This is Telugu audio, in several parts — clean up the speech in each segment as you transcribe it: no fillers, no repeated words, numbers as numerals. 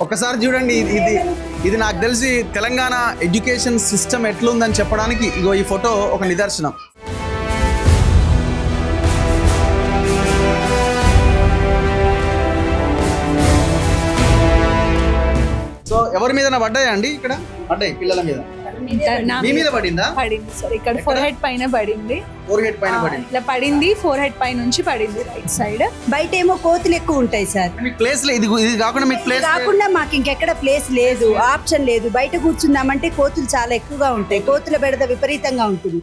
ఒకసారి చూడండి, ఇది నాకు తెలిసి తెలంగాణ ఎడ్యుకేషన్ సిస్టమ్ ఎట్లుందని చెప్పడానికి ఇగో ఈ ఫోటో ఒక నిదర్శనం. సో ఎవరి మీద పడ్డాయా అండి? ఇక్కడ పడ్డాయి పిల్లల మీద. మీ మీద పడిందా? పడింది సార్, ఇక్కడ ఫోర్ హెడ్ పైన పడింది. ఫోర్ హెడ్ పైన పడింది, ఇట్లా పడింది. ఫోర్ హెడ్ పై నుంచి పడింది రైట్ సైడ్. బయట ఏమో కోతులు ఎక్కువ ఉంటాయి సార్. మీకు ప్లేస్ లేదు, ఇది కాకుండా మీకు ప్లేస్ కాకుండా మాకు ఇంకెక్కడ ప్లేస్ లేదు, ఆప్షన్ లేదు. బయట కూర్చుందామంటే కోతులు చాలా ఎక్కువగా ఉంటాయి. కోతుల బెడద విపరీతంగా ఉంటుంది.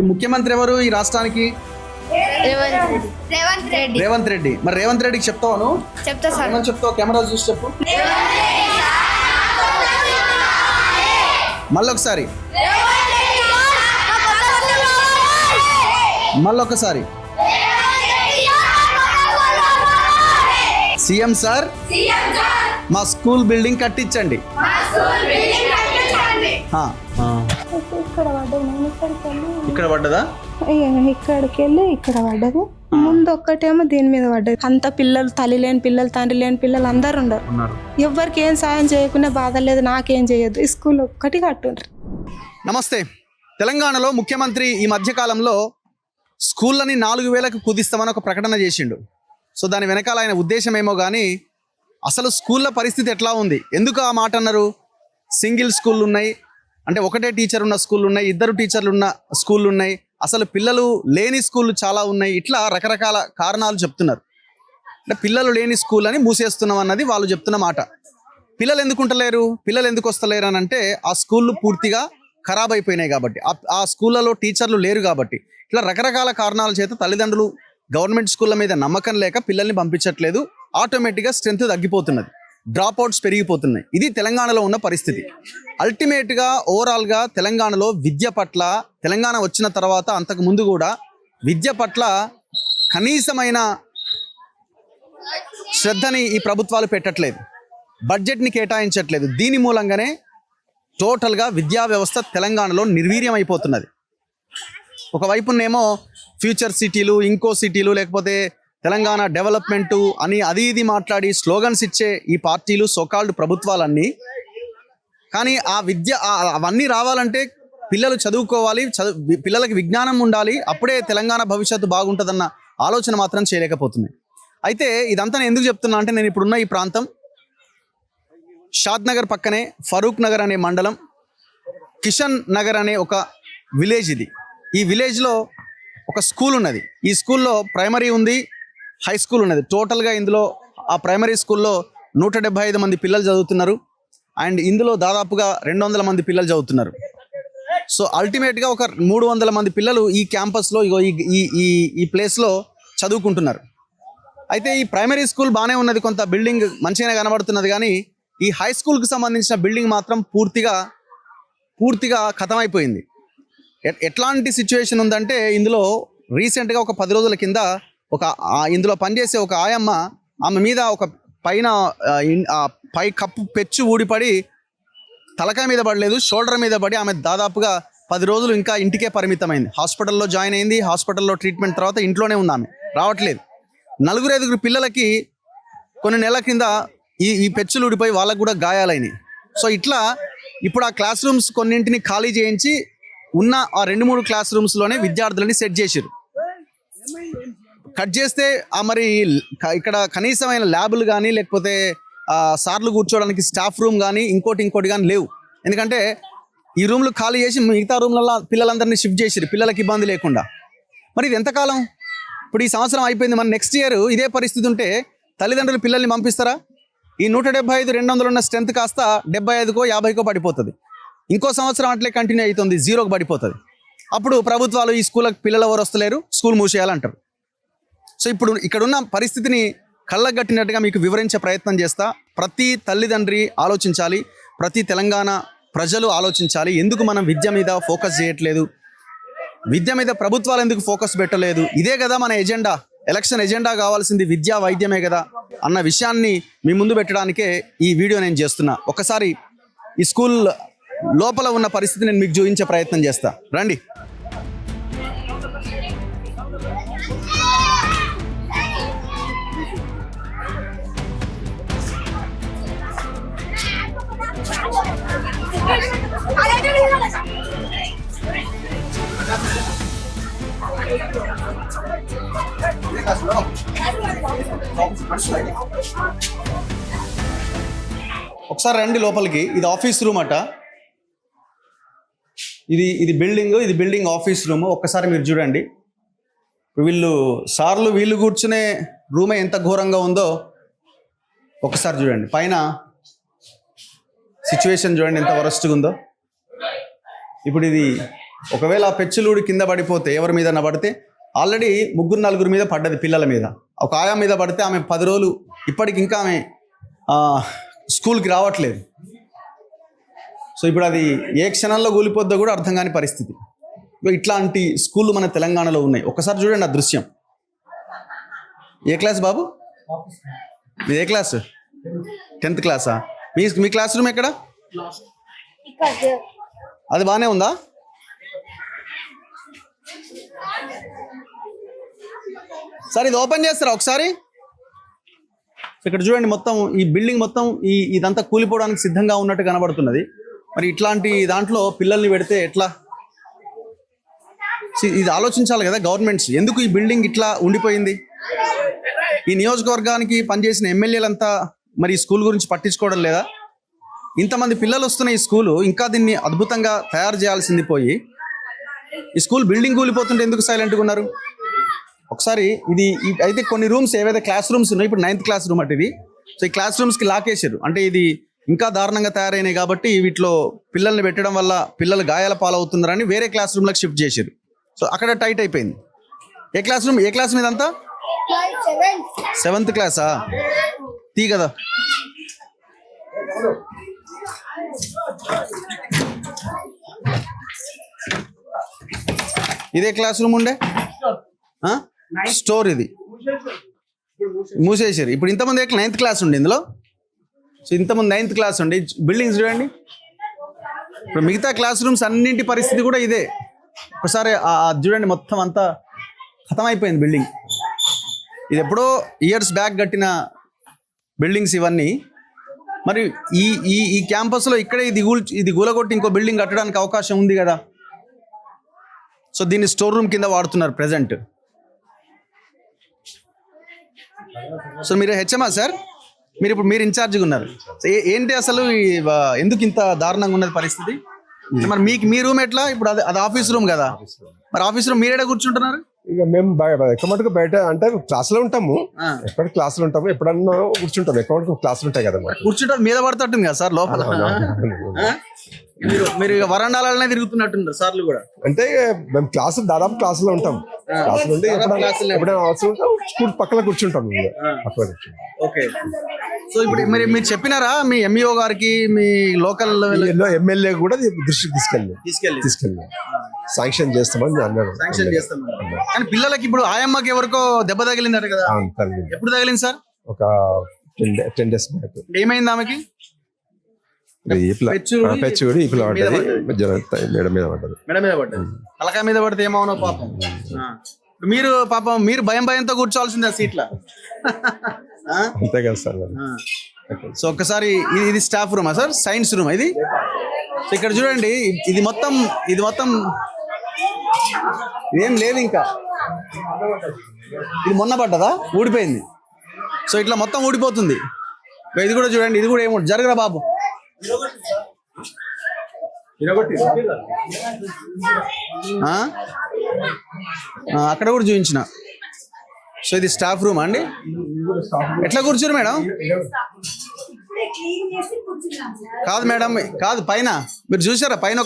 ముఖ్యమంత్రి ఎవరు ఈ రాష్ట్రానికి? రేవంత్ రెడ్డి. మరి రేవంత్ రెడ్డికి చెప్తావు? చెప్తా సార్. ఏమని చెప్తావు? కెమెరా చూసి చెప్పు. మళ్ళొకసారి మళ్ళొకసారి. సీఎం సార్, మా స్కూల్ బిల్డింగ్ కట్టించండి. ఇక్కడ పడ్డదా? ఇక్కడికి వెళ్ళి ఇక్కడ పడ్డది. ముందు ఒక్కటేమో దీని మీద పడ్డది. అంత పిల్లలు, తల్లి లేని పిల్లలు, తండ్రి లేని పిల్లలు అందరు ఉన్నారు. ఎవరికి ఏం సాయం చేయకుండా బాధ లేదు, నాకేం చేయొద్దు, ఈ స్కూల్ ఒక్కటి కట్టుండ్రు. నమస్తే. తెలంగాణలో ముఖ్యమంత్రి ఈ మధ్యకాలంలో స్కూళ్ళని 4,000కు కుదిస్తామని ఒక ప్రకటన చేసిండు. సో దాని వెనకాల ఆయన ఉద్దేశం ఏమో కానీ అసలు స్కూళ్ళ పరిస్థితి ఎట్లా ఉంది? ఎందుకు ఆ మాట అన్నారు? సింగిల్ స్కూళ్ళు ఉన్నాయి, అంటే ఒకటే టీచర్ ఉన్న స్కూళ్ళు ఉన్నాయి, 2 టీచర్లు ఉన్న స్కూళ్ళు ఉన్నాయి, అసలు పిల్లలు లేని స్కూళ్ళు చాలా ఉన్నాయి. ఇట్లా రకరకాల కారణాలు చెప్తున్నారు. అంటే పిల్లలు లేని స్కూల్ అని మూసేస్తున్నాం అన్నది వాళ్ళు చెప్తున్న మాట. పిల్లలు ఎందుకు ఉంటలేరు, పిల్లలు ఎందుకు వస్తలేరు అని అంటే ఆ స్కూళ్ళు పూర్తిగా ఖరాబ్ అయిపోయినాయి కాబట్టి, ఆ స్కూళ్ళలో టీచర్లు లేరు కాబట్టి. ఇట్లా రకరకాల కారణాల చేత తల్లిదండ్రులు గవర్నమెంట్ స్కూళ్ళ మీద నమ్మకం లేక పిల్లల్ని పంపించట్లేదు. ఆటోమేటిక్గా స్ట్రెంత్ తగ్గిపోతున్నది, డ్రాప్ అవుట్స్ పెరిగిపోతున్నాయి. ఇది తెలంగాణలో ఉన్న పరిస్థితి. అల్టిమేట్గా ఓవరాల్గా తెలంగాణలో విద్య పట్ల, తెలంగాణ వచ్చిన తర్వాత అంతకు ముందు కూడా విద్య పట్ల కనీసమైన శ్రద్ధని ఈ ప్రభుత్వాలు పెట్టట్లేదు, బడ్జెట్ని కేటాయించట్లేదు. దీని మూలంగానే టోటల్గా విద్యా వ్యవస్థ తెలంగాణలో నిర్వీర్యం అయిపోతున్నది. ఒకవైపునేమో ఫ్యూచర్ సిటీలు, ఇంకో సిటీలు, లేకపోతే తెలంగాణ డెవలప్మెంటు అని అది ఇది మాట్లాడి స్లోగన్స్ ఇచ్చే ఈ పార్టీలు, సోకాల్డ్ ప్రభుత్వాలన్నీ. కానీ ఆ విద్య అవన్నీ రావాలంటే పిల్లలు చదువుకోవాలి, పిల్లలకి విజ్ఞానం ఉండాలి, అప్పుడే తెలంగాణ భవిష్యత్తు బాగుంటుందన్న ఆలోచన మాత్రం చేయలేకపోతుంది. అయితే ఇదంతా నేను ఎందుకు చెప్తున్నా అంటే, నేను ఇప్పుడున్న ఈ ప్రాంతం షాద్ నగర్ పక్కనే ఫరూక్ నగర్ అనే మండలం, కిషన్ నగర్ అనే ఒక విలేజ్. ఈ విలేజ్లో ఒక స్కూల్ ఉన్నది. ఈ స్కూల్లో ప్రైమరీ ఉంది, హై స్కూల్ ఉన్నది. టోటల్గా ఇందులో ఆ ప్రైమరీ స్కూల్లో 175 మంది పిల్లలు చదువుతున్నారు. అండ్ ఇందులో దాదాపుగా 200 మంది పిల్లలు చదువుతున్నారు. సో అల్టిమేట్గా ఒక 300 మంది పిల్లలు ఈ క్యాంపస్లో, ఇగో ఈ ప్లేస్లో చదువుకుంటున్నారు. అయితే ఈ ప్రైమరీ స్కూల్ బాగానే ఉన్నది, కొంత బిల్డింగ్ మంచిగానే కనబడుతున్నది. కానీ ఈ హై స్కూల్కి సంబంధించిన బిల్డింగ్ మాత్రం పూర్తిగా ఖతమైపోయింది. ఎట్లాంటి సిచ్యువేషన్ ఉందంటే, ఇందులో రీసెంట్గా ఒక 10 రోజుల కింద ఇందులో పనిచేసే ఒక ఆయమ్మ, ఆమె మీద ఒక పై కప్పు పెచ్చు ఊడిపడి తలకాయ మీద పడలేదు, షోల్డర్ మీద పడి ఆమె దాదాపుగా 10 రోజులు ఇంకా ఇంటికే పరిమితమైంది. హాస్పిటల్లో జాయిన్ అయింది, హాస్పిటల్లో ట్రీట్మెంట్ తర్వాత ఇంట్లోనే ఉంది, ఆమె రావట్లేదు. 4-5 పిల్లలకి కొన్ని నెలల కింద ఈ పెచ్చులు ఊడిపోయి వాళ్ళకు కూడా గాయాలైనవి. సో ఇట్లా ఇప్పుడు ఆ క్లాస్ రూమ్స్ కొన్నింటిని ఖాళీ చేయించి ఉన్న ఆ 2-3 క్లాస్ రూమ్స్లోనే విద్యార్థులని సెట్ చేశారు. కట్ చేస్తే మరి ఇక్కడ కనీసమైన ల్యాబులు కానీ, లేకపోతే సార్లు కూర్చోవడానికి స్టాఫ్ రూమ్ కానీ, ఇంకోటి కానీ లేవు. ఎందుకంటే ఈ రూమ్లు ఖాళీ చేసి మిగతా రూమ్లలో పిల్లలందరినీ షిఫ్ట్ చేశారు, పిల్లలకి ఇబ్బంది లేకుండా. మరి ఇది ఎంతకాలం? ఇప్పుడు ఈ సంవత్సరం అయిపోయింది, మన నెక్స్ట్ ఇయర్ ఇదే పరిస్థితి ఉంటే తల్లిదండ్రులు పిల్లల్ని పంపిస్తారా? ఈ 175-200 ఉన్న స్ట్రెంత్ కాస్త 75కో 50కో పడిపోతుంది. ఇంకో సంవత్సరం అట్లే కంటిన్యూ అవుతుంది, 0కి పడిపోతుంది. అప్పుడు ప్రభుత్వాలు ఈ స్కూళ్ళకి పిల్లలు ఎవరు వస్తలేరు, స్కూల్ మూసేయాలంటారు. సో ఇప్పుడు ఇక్కడున్న పరిస్థితిని కళ్ళగట్టినట్టుగా మీకు వివరించే ప్రయత్నం చేస్తా. ప్రతి తల్లిదండ్రి ఆలోచించాలి, ప్రతి తెలంగాణ ప్రజలు ఆలోచించాలి. ఎందుకు మనం విద్య మీద ఫోకస్ చేయట్లేదు, విద్య మీద ప్రభుత్వాలు ఎందుకు ఫోకస్ పెట్టలేదు? ఇదే కదా మన ఎజెండా, ఎలక్షన్ ఎజెండా కావాల్సింది విద్యా వైద్యమే కదా అన్న విషయాన్ని మీ ముందు పెట్టడానికే ఈ వీడియో నేను చేస్తున్నా. ఒకసారి ఈ స్కూల్ లోపల ఉన్న పరిస్థితి నేను మీకు చూపించే ప్రయత్నం చేస్తా. రండి. ఒకసారి రండి లోపలికి. ఇది ఆఫీస్ రూమ్ అట. ఇది బిల్డింగ్ ఆఫీస్ రూమ్. ఒక్కసారి మీరు చూడండి. వీళ్ళు కూర్చునే రూమే ఎంత ఘోరంగా ఉందో ఒకసారి చూడండి. పైన సిచ్యువేషన్ చూడండి ఎంత వరస్ట్గా ఉందో. ఇప్పుడు ఇది ఒకవేళ ఆ పెచ్చులూడి కింద పడిపోతే ఎవరి మీద పడితే, ఆల్రెడీ 3-4 మీద పడ్డది పిల్లల మీద. ఒక ఆయా మీద పడితే ఆమె 10 రోజులు ఇప్పటికి ఇంకా ఆమె స్కూల్కి రావట్లేదు. సో ఇప్పుడు అది ఏ క్షణంలో కూలిపోద్దో కూడా అర్థం కాని పరిస్థితి. ఇట్లాంటి స్కూళ్ళు మన తెలంగాణలో ఉన్నాయి. ఒక్కసారి చూడండి ఆ దృశ్యం. ఏ క్లాస్ బాబు? మీది ఏ క్లాస్? 10th క్లాసా? మీ క్లాస్ రూమ్ ఎక్కడ? అది బాగానే ఉందా? సార్ ఇది ఓపెన్ చేస్తారా ఒకసారి? ఇక్కడ చూడండి, మొత్తం ఈ బిల్డింగ్ మొత్తం ఇదంతా కూలిపోవడానికి సిద్ధంగా ఉన్నట్టు కనబడుతున్నది. మరి ఇట్లాంటి దాంట్లో పిల్లల్ని పెడితే ఎట్లా? ఇది ఆలోచించాలి కదా గవర్నమెంట్స్. ఎందుకు ఈ బిల్డింగ్ ఇట్లా ఉండిపోయింది? ఈ నియోజకవర్గానికి పనిచేసిన ఎమ్మెల్యేలంతా మరి ఈ స్కూల్ గురించి పట్టించుకోవడం లేదా? ఇంతమంది పిల్లలు వస్తున్న ఈ స్కూలు ఇంకా దీన్ని అద్భుతంగా తయారు చేయాల్సింది పోయి ఈ స్కూల్ బిల్డింగ్ కూలిపోతుంటే ఎందుకు సైలెంట్గా ఉన్నారు? ఒకసారి ఇది అయితే కొన్ని రూమ్స్ ఏవైతే క్లాస్ రూమ్స్ ఉన్నాయో, ఇప్పుడు 9th క్లాస్ రూమ్ అంటే ఇది. సో ఈ క్లాస్ రూమ్స్కి లాకేశారు. అంటే ఇది ఇంకా దారుణంగా తయారైనాయి కాబట్టి వీటిలో పిల్లల్ని పెట్టడం వల్ల పిల్లలు గాయాల పాలవుతున్నారని వేరే క్లాస్ రూమ్లకు షిఫ్ట్ చేశారు. సో అక్కడ టైట్ అయిపోయింది. ఏ క్లాస్ రూమ్? ఏ క్లాస్ మీద అంతా? 7th క్లాసా? తీ కదా. ఇదే క్లాస్ రూమ్ ఉండే స్టోర్. ఇది మూసేసారు. ఇప్పుడు ఇంతమంది 9th క్లాస్ ఉండే ఇందులో. సో ఇంతమంది 9th క్లాస్ ఉండే. బిల్డింగ్స్ చూడండి. ఇప్పుడు మిగతా క్లాస్ రూమ్స్ అన్నింటి పరిస్థితి కూడా ఇదే. ఒకసారి చూడండి, మొత్తం అంతా ఖతమైపోయింది బిల్డింగ్. ఇది ఎప్పుడో ఇయర్స్ బ్యాక్ కట్టిన బిల్డింగ్స్ ఇవన్నీ. మరి ఈ క్యాంపస్లో ఇక్కడే ఇది గూలగొట్టి ఇంకో బిల్డింగ్ కట్టడానికి అవకాశం ఉంది కదా. సో దీన్ని స్టోర్ రూమ్ కింద వాడుతున్నారు ప్రెజెంట్. సో మీరు హెచ్ఎంఆ సార్? మీరు ఇన్ఛార్జ్గా ఉన్నారు. సో ఏంటి అసలు ఎందుకు ఇంత దారుణంగా ఉన్నది పరిస్థితి? మరి మీ రూమ్ ఎట్లా? ఇప్పుడు అది ఆఫీస్ రూమ్ కదా. మరి ఆఫీస్ రూమ్ మీరేడా కూర్చుంటున్నారు? ఇక మేము ఎక్కువ మటుకు బయట అంటే క్లాసులో ఉంటాము. ఎప్పటికి క్లాసులు ఉంటాము, ఎప్పుడన్నా కూర్చుంటాము. ఎక్కువ మటుకు క్లాసులు ఉంటాయి కదా. కూర్చుంటారు మీద పడుతుంటుంది కదా సార్ లోపల. మీరు వరండాలనే తిరుగుతున్నట్టుంటారు సార్లు కూడా. అంటే మేము దాదాపు క్లాసులో ఉంటాం. క్లాసులు ఉంటే ఎప్పుడైనా అవసరం స్కూల్ పక్కన కూర్చుంటాం. పక్కన కూర్చుంటాం. ఓకే. సో ఇప్పుడు మీరు చెప్పినారా మీ ఎంఈఓ గారికి, మీ లోకల్ ఎమ్మెల్యే కూడా దృష్టికి తీసుకెళ్ళి శాంక్షన్ చేస్తామని అన్నాడు. శాంక్షన్ చేస్తామని. కానీ పిల్లలకి ఇప్పుడు ఆయమ్మకి ఎవరికో దెబ్బ తగిలిందట కదా. ఎప్పుడు తగిలింది సార్? ఒక 10 days బ్యాక్. ఏమైంది ఆమెకి? పెచ్చుడి ఇప్పుడు పడ్డది. మేడం మీద పడ్డది. తలకాయ మీద పడితే ఏమవునో పాపం. మీరు భయంతో కూర్చోవాల్సిందే సీట్ల. అంతే కదా సార్. సో ఒక్కసారి ఇది స్టాఫ్ రూమా సార్? సైన్స్ రూమ్ ఇది. సో ఇక్కడ చూడండి, ఇది మొత్తం ఇదేం లేదు ఇంకా. ఇది మొన్న పడ్డదా? ఊడిపోయింది. సో ఇట్లా మొత్తం ఊడిపోతుంది. ఇది కూడా చూడండి, ఇది కూడా ఏమో జరగరా బాబు. అక్కడ కూడా చూపించిన. సో ఇది స్టాఫ్ రూమ్ అండి. ఎట్లా కూర్చోరు మేడం? కాదు మేడం, కాదు పైన మీరు చూసారా? పైన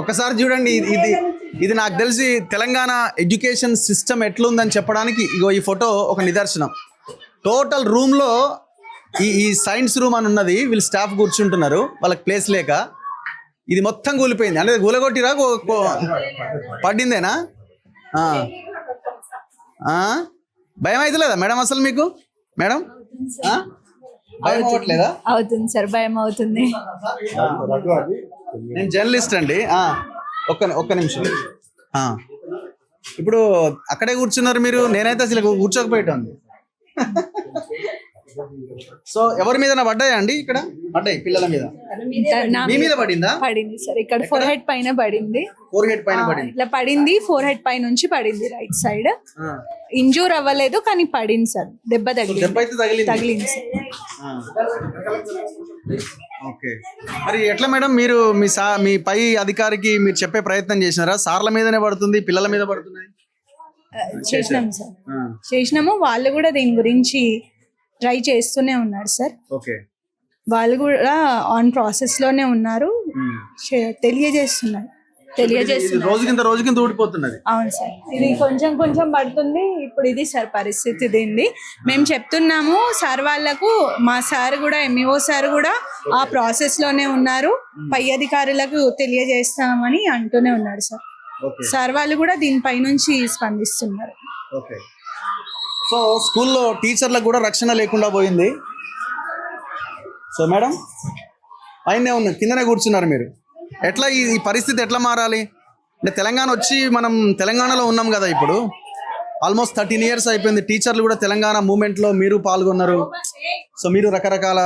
ఒక్కసారి చూడండి. ఇది నాకు తెలిసి తెలంగాణ ఎడ్యుకేషన్ సిస్టమ్ ఎట్లుందని చెప్పడానికి ఈ ఫోటో ఒక నిదర్శనం. టోటల్ రూమ్లో ఈ సైన్స్ రూమ్ అని ఉన్నది. వీళ్ళు స్టాఫ్ కూర్చుంటున్నారు, వాళ్ళకి ప్లేస్ లేక. ఇది మొత్తం కూలిపోయింది. అంటే కూలగొట్టిరా పడిందేనా? భయం అవుతలేదా మేడం అసలు మీకు? మేడం భయం అవ్వట్లేదా? అవుతుంది సార్, భయం అవుతుంది. రఘు అని నేను జర్నలిస్ట్ అండి. ఒక్క నిమిషం. ఇప్పుడు అక్కడే కూర్చున్నారు మీరు, నేనైతే అసలు కూర్చోకపోయాను. సో ఎవరి మీద పడ్డాయా అండి? ఇక్కడ పడ్డాయి పిల్లల మీద. నా మీ మీద పడిందా? పడింది సార్, ఇక్కడ ఫోర్ హెడ్ పైన పడింది. ఫోర్ హెడ్ పైన పడింది. ఇట్లా పడింది, ఫోర్ హెడ్ పై నుంచి పడింది రైట్ సైడ్. ఇంజూర్ అవ్వలేదు కానీ పడింది సార్, దెబ్బ దెబ్బ అయితే తగిలింది. తగిలింది సార్. ఓకే, మరి ఎట్లా మేడం మీరు మీ పై అధికారికి మీరు చెప్పే ప్రయత్నం చేసినారా? సార్ల మీదనే పడుతుంది, పిల్లల మీద పడుతున్నాయి? చేసినాము సార్, చేసినాము. వాళ్ళు కూడా దీని గురించి ట్రై చేస్తూనే ఉన్నారు సార్. ఓకే, వాళ్ళు కూడా ఆన్ ప్రాసెస్ లోనే ఉన్నారు, తెలియజేస్తున్నారు. రోజుకింత ఊడిపోతున్నది. అవును సార్, ఇది కొంచెం కొంచెం పడుతుంది. ఇప్పుడు ఇది సార్ పరిస్థితి దీన్ని. మేము చెప్తున్నాము సార్ వాళ్ళకు, మా సార్ కూడా ఎంఈఓ సార్ కూడా ఆ ప్రాసెస్ లోనే ఉన్నారు, పై అధికారులకు తెలియజేస్తామని అంటూనే ఉన్నారు సార్. సార్ వాళ్ళు కూడా దీనిపై నుంచి స్పందిస్తున్నారు. ఓకే, సో స్కూల్లో టీచర్లకు కూడా రక్షణ లేకుండా పోయింది. సో మేడం పైనే ఉన్న కిందనే కూర్చున్నారు మీరు. ఎట్లా ఈ పరిస్థితి ఎట్లా మారాలి? అంటే తెలంగాణ వచ్చి మనం తెలంగాణలో ఉన్నాం కదా, ఇప్పుడు ఆల్మోస్ట్ 13 years అయిపోయింది. టీచర్లు కూడా తెలంగాణ మూమెంట్లో మీరు పాల్గొన్నారు. సో మీరు రకరకాల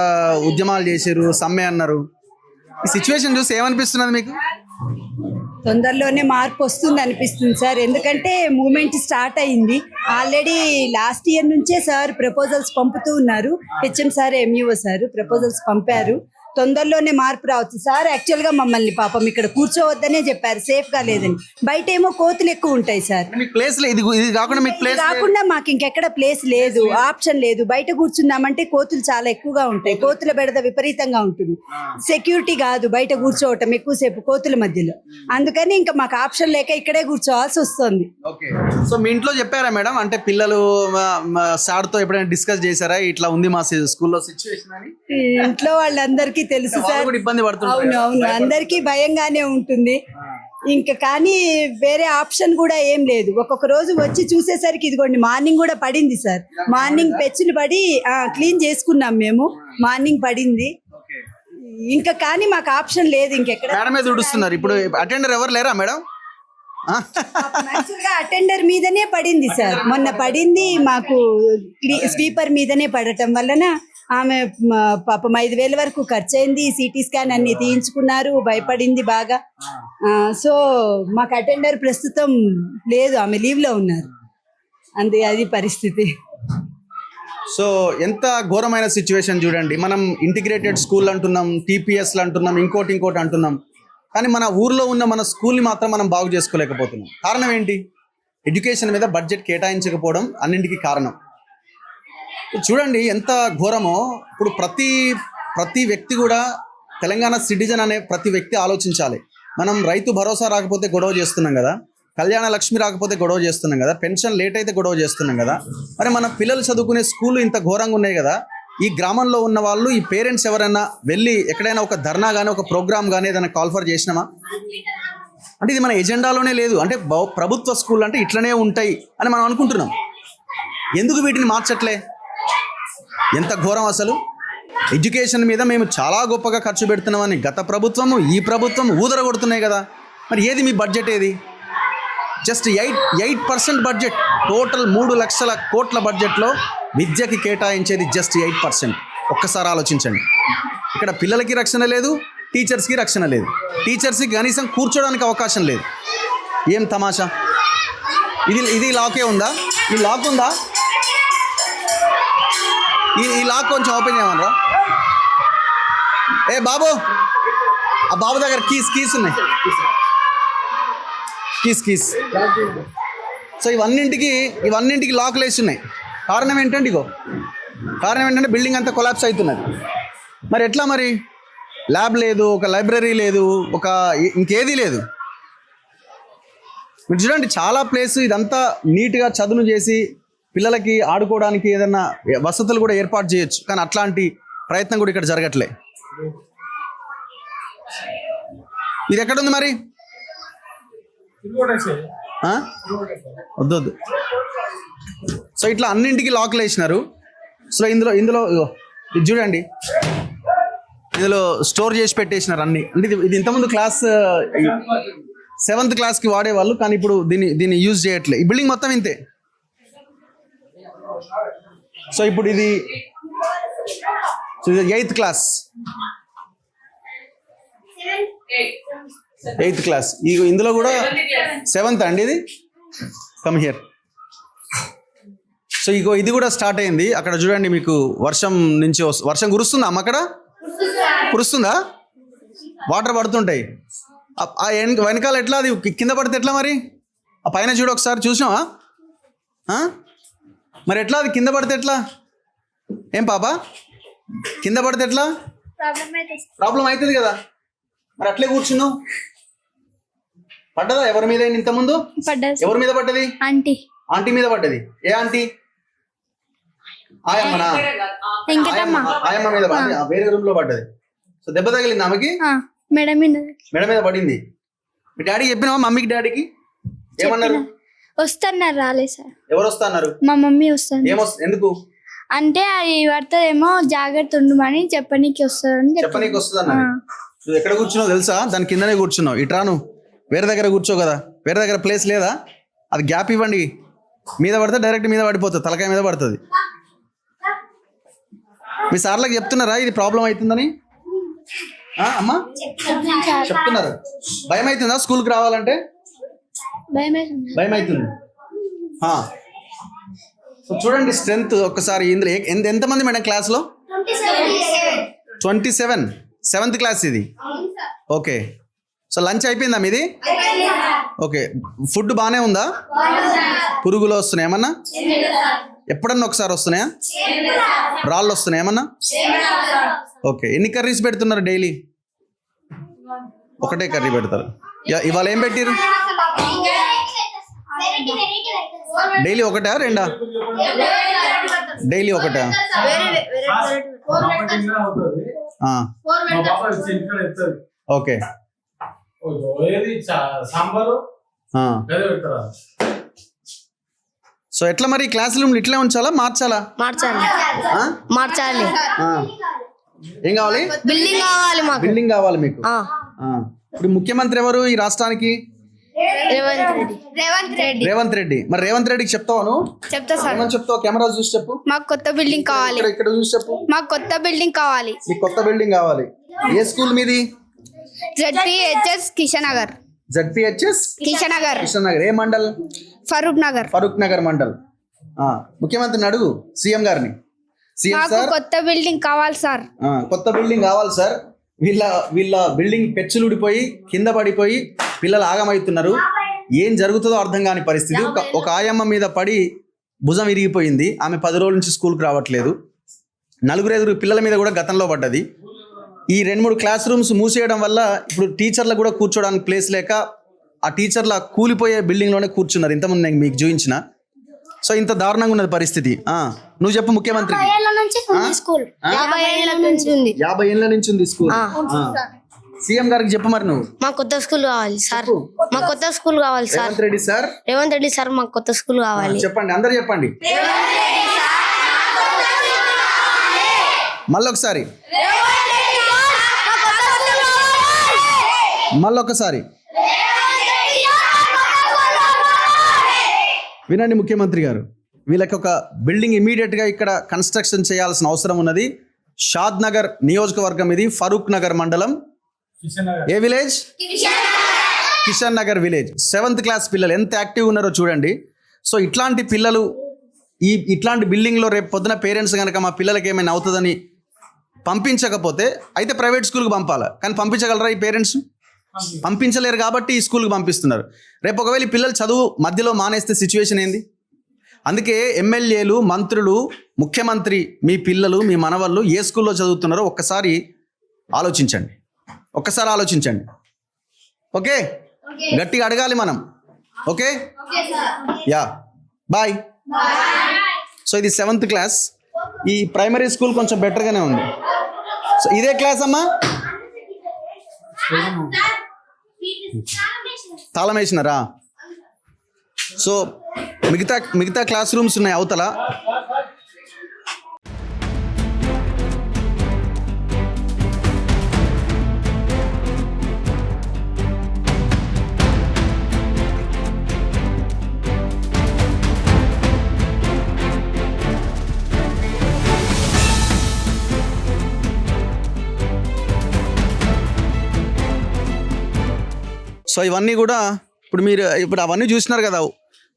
ఉద్యమాలు చేశారు, సమ్మె అన్నారు. ఈ సిచ్యువేషన్ చూసి ఏమనిపిస్తున్నది మీకు? తొందరలోనే మార్పు వస్తుంది అనిపిస్తుంది సార్, ఎందుకంటే మూమెంట్ స్టార్ట్ అయింది ఆల్రెడీ. లాస్ట్ ఇయర్ నుంచే సార్ ప్రపోజల్స్ పంపుతూ ఉన్నారు. HM sir, MEO sir proposals పంపారు. తొందరలోనే మార్పు రావచ్చు సార్. యాక్చువల్గా మమ్మల్ని పాపం ఇక్కడ కూర్చోవద్దనే చెప్పారు, సేఫ్గా లేదని. బయట ఏమో కోతులు ఎక్కువ ఉంటాయి సార్. ప్లేస్ ఇది కాకుండా మీకు ప్లేస్ కాకుండా మాకు ఇంకెక్కడ ప్లేస్ లేదు, ఆప్షన్ లేదు. బయట కూర్చుందామంటే కోతులు చాలా ఎక్కువగా ఉంటాయి, కోతుల బెడద విపరీతంగా ఉంటుంది. సెక్యూరిటీ కాదు బయట కూర్చోవటం ఎక్కువసేపు కోతుల మధ్యలో. అందుకని ఇంకా మాకు ఆప్షన్ లేక ఇక్కడే కూర్చోవాల్సి వస్తుంది. ఓకే, సో మీ ఇంట్లో చెప్పారా మేడం? అంటే పిల్లలు సార్ తో ఎప్పుడైనా డిస్కస్ చేశారా ఇట్లా ఉంది మా స్కూల్లో సిచ్యువేషన్ అని? ఇంట్లో వాళ్ళందరికీ తెలుసు సార్. ఇబ్బంది పడుతున్నారు. అవును, అందరికీ భయంగానే ఉంటుంది. ఇంకా కానీ వేరే ఆప్షన్ కూడా ఏం లేదు. ఒక్కొక్క రోజు వచ్చి చూసేసరికి ఇదిగోండి మార్నింగ్ కూడా పడింది సార్. మార్నింగ్ పెచ్చులు పడి క్లీన్ చేసుకున్నాం మేము, మార్నింగ్ పడింది. ఇంకా కానీ మాకు ఆప్షన్ లేదు ఇంకెక్కడ. మేడం మీద ఉడుస్తున్నారు. ఇప్పుడు అటెండర్ ఎవరు లేరా మేడం? యాక్చువల్గా అటెండర్ మీదనే పడింది సార్, మొన్న పడింది మాకు. స్వీపర్ మీదనే పడటం వలన ఆమె పాపం 5,000 వరకు ఖర్చు అయింది. సిటీ స్కాన్ అన్ని తీయించుకున్నారు, భయపడింది బాగా. సో మాకు అటెండర్ ప్రస్తుతం లేదు, ఆమె లీవ్లో ఉన్నారు. అది పరిస్థితి. సో ఎంత ఘోరమైన సిచ్యువేషన్ చూడండి. మనం ఇంటిగ్రేటెడ్ స్కూల్ అంటున్నాం, టీపీఎస్లు అంటున్నాం, ఇంకోటి అంటున్నాం. కానీ మన ఊర్లో ఉన్న మన స్కూల్ని మాత్రం మనం బాగు చేసుకోలేకపోతున్నాం. కారణం ఏంటి? ఎడ్యుకేషన్ మీద బడ్జెట్ కేటాయించకపోవడం అన్నింటికీ కారణం. చూడండి ఎంత ఘోరమో. ఇప్పుడు ప్రతి వ్యక్తి కూడా తెలంగాణ సిటిజన్ అనే ప్రతి వ్యక్తి ఆలోచించాలి. మనం రైతు భరోసా రాకపోతే గొడవ చేస్తున్నాం కదా, కళ్యాణ లక్ష్మి రాకపోతే గొడవ చేస్తున్నాం కదా, పెన్షన్ లేట్ అయితే గొడవ చేస్తున్నాం కదా. మరి మన పిల్లలు చదువుకునే స్కూళ్ళు ఇంత ఘోరంగా ఉన్నాయి కదా. ఈ గ్రామంలో ఉన్న వాళ్ళు, ఈ పేరెంట్స్ ఎవరైనా వెళ్ళి ఎక్కడైనా ఒక ధర్నా కానీ ఒక ప్రోగ్రామ్ కానీ ఏదైనా కాల్ఫర్ చేసినామా? అంటే ఇది మన ఎజెండాలోనే లేదు. అంటే ప్రభుత్వ స్కూల్ అంటే ఇట్లనే ఉంటాయి అని మనం అనుకుంటున్నాం. ఎందుకు వీటిని మార్చట్లే? ఎంత ఘోరం అసలు. ఎడ్యుకేషన్ మీద మేము చాలా గొప్పగా ఖర్చు పెడుతున్నామని గత ప్రభుత్వము ఈ ప్రభుత్వం ఊదరగొడుతున్నాయి కదా. మరి ఏది మీ బడ్జెట్? ఏది? Just 8% budget. టోటల్ 3 లక్షల కోట్ల బడ్జెట్లో విద్యకి కేటాయించేది జస్ట్ 8%. ఒక్కసారి ఆలోచించండి. ఇక్కడ పిల్లలకి రక్షణ లేదు, టీచర్స్కి రక్షణ లేదు. టీచర్స్కి కనీసం కూర్చోడానికి అవకాశం లేదు. ఏం తమాషా ఇది? లాకే ఉందా? ఈ లాక్ ఉందా? ఈ లాక్ కొంచెం ఓపెన్ చేయమనరా? ఏ బాబు, ఆ బాబు దగ్గర కీస్ ఉన్నాయి. కీస్. సో ఇవన్నింటికి లాక్లు వేసి ఉన్నాయి. కారణం ఏంటంటే బిల్డింగ్ అంతా కొలాప్స్ అవుతున్నది. మరి ఎట్లా? మరి ల్యాబ్ లేదు, ఒక లైబ్రరీ లేదు, ఇంకేదీ లేదు. మీరు చూడండి చాలా ప్లేస్ ఇదంతా నీట్గా చదును చేసి పిల్లలకి ఆడుకోవడానికి ఏదైనా వసతులు కూడా ఏర్పాటు చేయొచ్చు. కానీ అట్లాంటి ప్రయత్నం కూడా ఇక్కడ జరగట్లే. ఇది ఎక్కడుంది మరి? వద్దు. సో ఇట్లా అన్నింటికి లాక్లు వేసినారు. సో ఇందులో ఇది చూడండి, ఇందులో స్టోర్ చేసి పెట్టేసినారు అన్ని. అంటే ఇది ఇంతకుముందు క్లాస్ 7th క్లాస్కి వాడేవాళ్ళు, కానీ ఇప్పుడు దీన్ని యూజ్ చేయట్లేదు. ఈ బిల్డింగ్ మొత్తం ఇంతే. సో ఇప్పుడు ఇది 8th క్లాస్, 8th క్లాస్. ఇందులో కూడా 7th అండి ఇది. Come here. సో ఇది కూడా స్టార్ట్ అయింది. అక్కడ చూడండి, మీకు వర్షం కురుస్తుందా అమ్మ? అక్కడ కురుస్తుందా? వాటర్ పడుతుంటాయి. ఆ వెనకాల ఎట్లా, అది కింద పడితే ఎట్లా మరి? ఆ పైన చూడు ఒకసారి, చూసినావా? మరి ఎట్లా అది కింద పడితే ఎట్లా? ఏం పాప, కింద పడితే ఎట్లా? ప్రాబ్లం అవుతుంది కదా. మరి అట్లే కూర్చున్నావు. పడ్డదా ఎవరి మీద ఇంతకుముందు? ఎవరి మీద పడ్డది? ఆంటీ మీద పడ్డది. ఏ ఆంటీ? ఆయమ్మనా? ఆయమ్మ మీద పడ్డది. వేరే రూమ్ లో పడ్డది. సో దెబ్బ తగిలింది ఆమెకి, మెడ మీద పడింది. మీ డాడీ చెప్పినావా? మమ్మీకి డాడీకి ఏమన్నారు? వస్తున్నారు, రాలే సార్. ఎవరు వస్తున్నారు? మా మమ్మీ వస్తుంది. ఎందుకు అంటే అది పడుతుందేమో, జాగ్రత్త ఉండమని చెప్పనీకి వస్తుందని చెప్పనీకి వస్తుంది అన్నారు. నువ్వు ఎక్కడ కూర్చున్నావు తెలుసా? దాని కిందనే కూర్చున్నావు. ఇట్రా, నువ్వు వేరే దగ్గర కూర్చో కదా. వేరే దగ్గర ప్లేస్ లేదా? అది గ్యాప్ ఇవ్వండి. మీద పడితే డైరెక్ట్ మీద పడిపోతుంది, తలకాయ మీద పడుతుంది. మీ సార్లకు చెప్తున్నారా ఇది ప్రాబ్లం అవుతుందని? అమ్మా చెప్తున్నారు. భయం అవుతుందా స్కూల్కి రావాలంటే? భయం అవుతుంది. సో చూడండి స్ట్రెంత్ ఒక్కసారి. ఇందులో ఎంతమంది మేడం క్లాస్లో? 27. 7th క్లాస్ ఇది. ఓకే. సో లంచ్ అయిపోయిందా మీది? ఓకే. ఫుడ్ బాగానే ఉందా? పురుగులు వస్తున్నాయి ఏమన్నా? ఎప్పుడన్నా ఒకసారి వస్తున్నాయా? రాళ్ళు వస్తున్నాయి ఏమన్నా? ఓకే. ఎన్ని కర్రీస్ పెడుతున్నారు డైలీ? ఒకటే కర్రీ పెడతారు. ఇవాళ ఏం పెట్టిరు? డైలీ ఒకటా రెండా? డైలీ ఒకటా? ఓకే. సో ఎట్లా మరి క్లాస్ రూమ్ ఇట్లా ఉంచాలా, మార్చాలా? మార్చాలి. ఏం కావాలి? బిల్డింగ్ కావాలి మీకు. ఇప్పుడు ముఖ్యమంత్రి ఎవరు ఈ రాష్ట్రానికి? రేవంత్ రెడ్డి. మరి రేవంత్ రెడ్డికి చెప్తావు? చెప్తా సార్. ఏమని చెప్తావు? కెమెరా చూసి చెప్పు. మాకు కొత్త బిల్డింగ్ కావాలి. ఇక్కడ చూసి చెప్పు. మాకు కొత్త బిల్డింగ్ కావాలి. మీకు కొత్త బిల్డింగ్ కావాలి. ఏ స్కూల్ మీది? ZPHS కిషన్ నగర్. ZPHS కిషన్ నగర్. ఏ మండల్? ఫరూక్ నగర్ మండల్. ముఖ్యమంత్రిని అడుగు, సీఎం గారిని. సీఎం సార్, కొత్త బిల్డింగ్ కావాలి సార్. కొత్త బిల్డింగ్ కావాలి సార్. వీళ్ళ బిల్డింగ్ పెచ్చులుడిపోయి కింద పడిపోయి పిల్లలు ఆగమవుతున్నారు. ఏం జరుగుతుందో అర్థం కాని పరిస్థితి. ఒక ఆయమ్మ మీద పడి భుజం విరిగిపోయింది. ఆమె 10 రోజుల నుంచి స్కూల్కి రావట్లేదు. 4-5 పిల్లల మీద కూడా గతంలో పడ్డది. ఈ 2-3 క్లాస్ రూమ్స్ మూసేయడం వల్ల ఇప్పుడు టీచర్లకు కూడా కూర్చోడానికి ప్లేస్ లేక ఆ టీచర్ల కూలిపోయే బిల్డింగ్లోనే కూర్చున్నారు. ఇంతకుముందు నేను మీకు చూపించిన. సో ఇంత దారుణంగా ఉన్నది పరిస్థితి. నువ్వు చెప్పు ముఖ్యమంత్రి. 50 ఏళ్ళ నుంచి ఉంది స్కూల్. సీఎం గారికి చెప్పు మరి నువ్వు. మాకు కొత్త స్కూల్ కావాలి సార్. మాకు కొత్త స్కూల్ కావాలి సార్. రేవంత్ రెడ్డి సార్ మాకు కొత్త స్కూల్ కావాలి. చెప్పండి, అందరు చెప్పండి మళ్ళొకసారి. వినండి ముఖ్యమంత్రి గారు, వీళ్ళకి ఒక బిల్డింగ్ ఇమీడియట్గా ఇక్కడ కన్స్ట్రక్షన్ చేయాల్సిన అవసరం ఉన్నది. షాద్ నగర్ నియోజకవర్గం ఇది, ఫరూక్ నగర్ మండలం. ఏ village? Kishan Nagar village. 7th class పిల్లలు ఎంత యాక్టివ్ ఉన్నారో చూడండి. సో ఇట్లాంటి పిల్లలు ఇట్లాంటి బిల్డింగ్లో రేపు పొద్దున పేరెంట్స్ కనుక మా పిల్లలకి ఏమైనా అవుతుందని పంపించకపోతే అయితే ప్రైవేట్ స్కూల్కి పంపాలి. కానీ పంపించగలరా ఈ పేరెంట్స్? పంపించలేరు కాబట్టి ఈ స్కూల్కి పంపిస్తున్నారు. రేపు ఒకవేళ ఈ పిల్లలు చదువు మధ్యలో మానేస్తే సిచ్యువేషన్ ఏంది? అందుకే ఎమ్మెల్యేలు, మంత్రులు, ముఖ్యమంత్రి మీ పిల్లలు, మీ మనవళ్ళు ఏ స్కూల్లో చదువుతున్నారో ఒక్కసారి ఆలోచించండి. ఓకే, గట్టిగా అడగాలి మనం. Okay, yeah, bye. సో ఇది 7th క్లాస్. ఈ ప్రైమరీ స్కూల్ కొంచెం బెటర్గానే ఉంది. సో ఇదే క్లాస్ అమ్మా. తాళం వేసినారా? సో మిగతా క్లాస్ రూమ్స్ ఉన్నాయి అవతల. సో ఇవన్నీ కూడా ఇప్పుడు అవన్నీ చూసినారు కదా.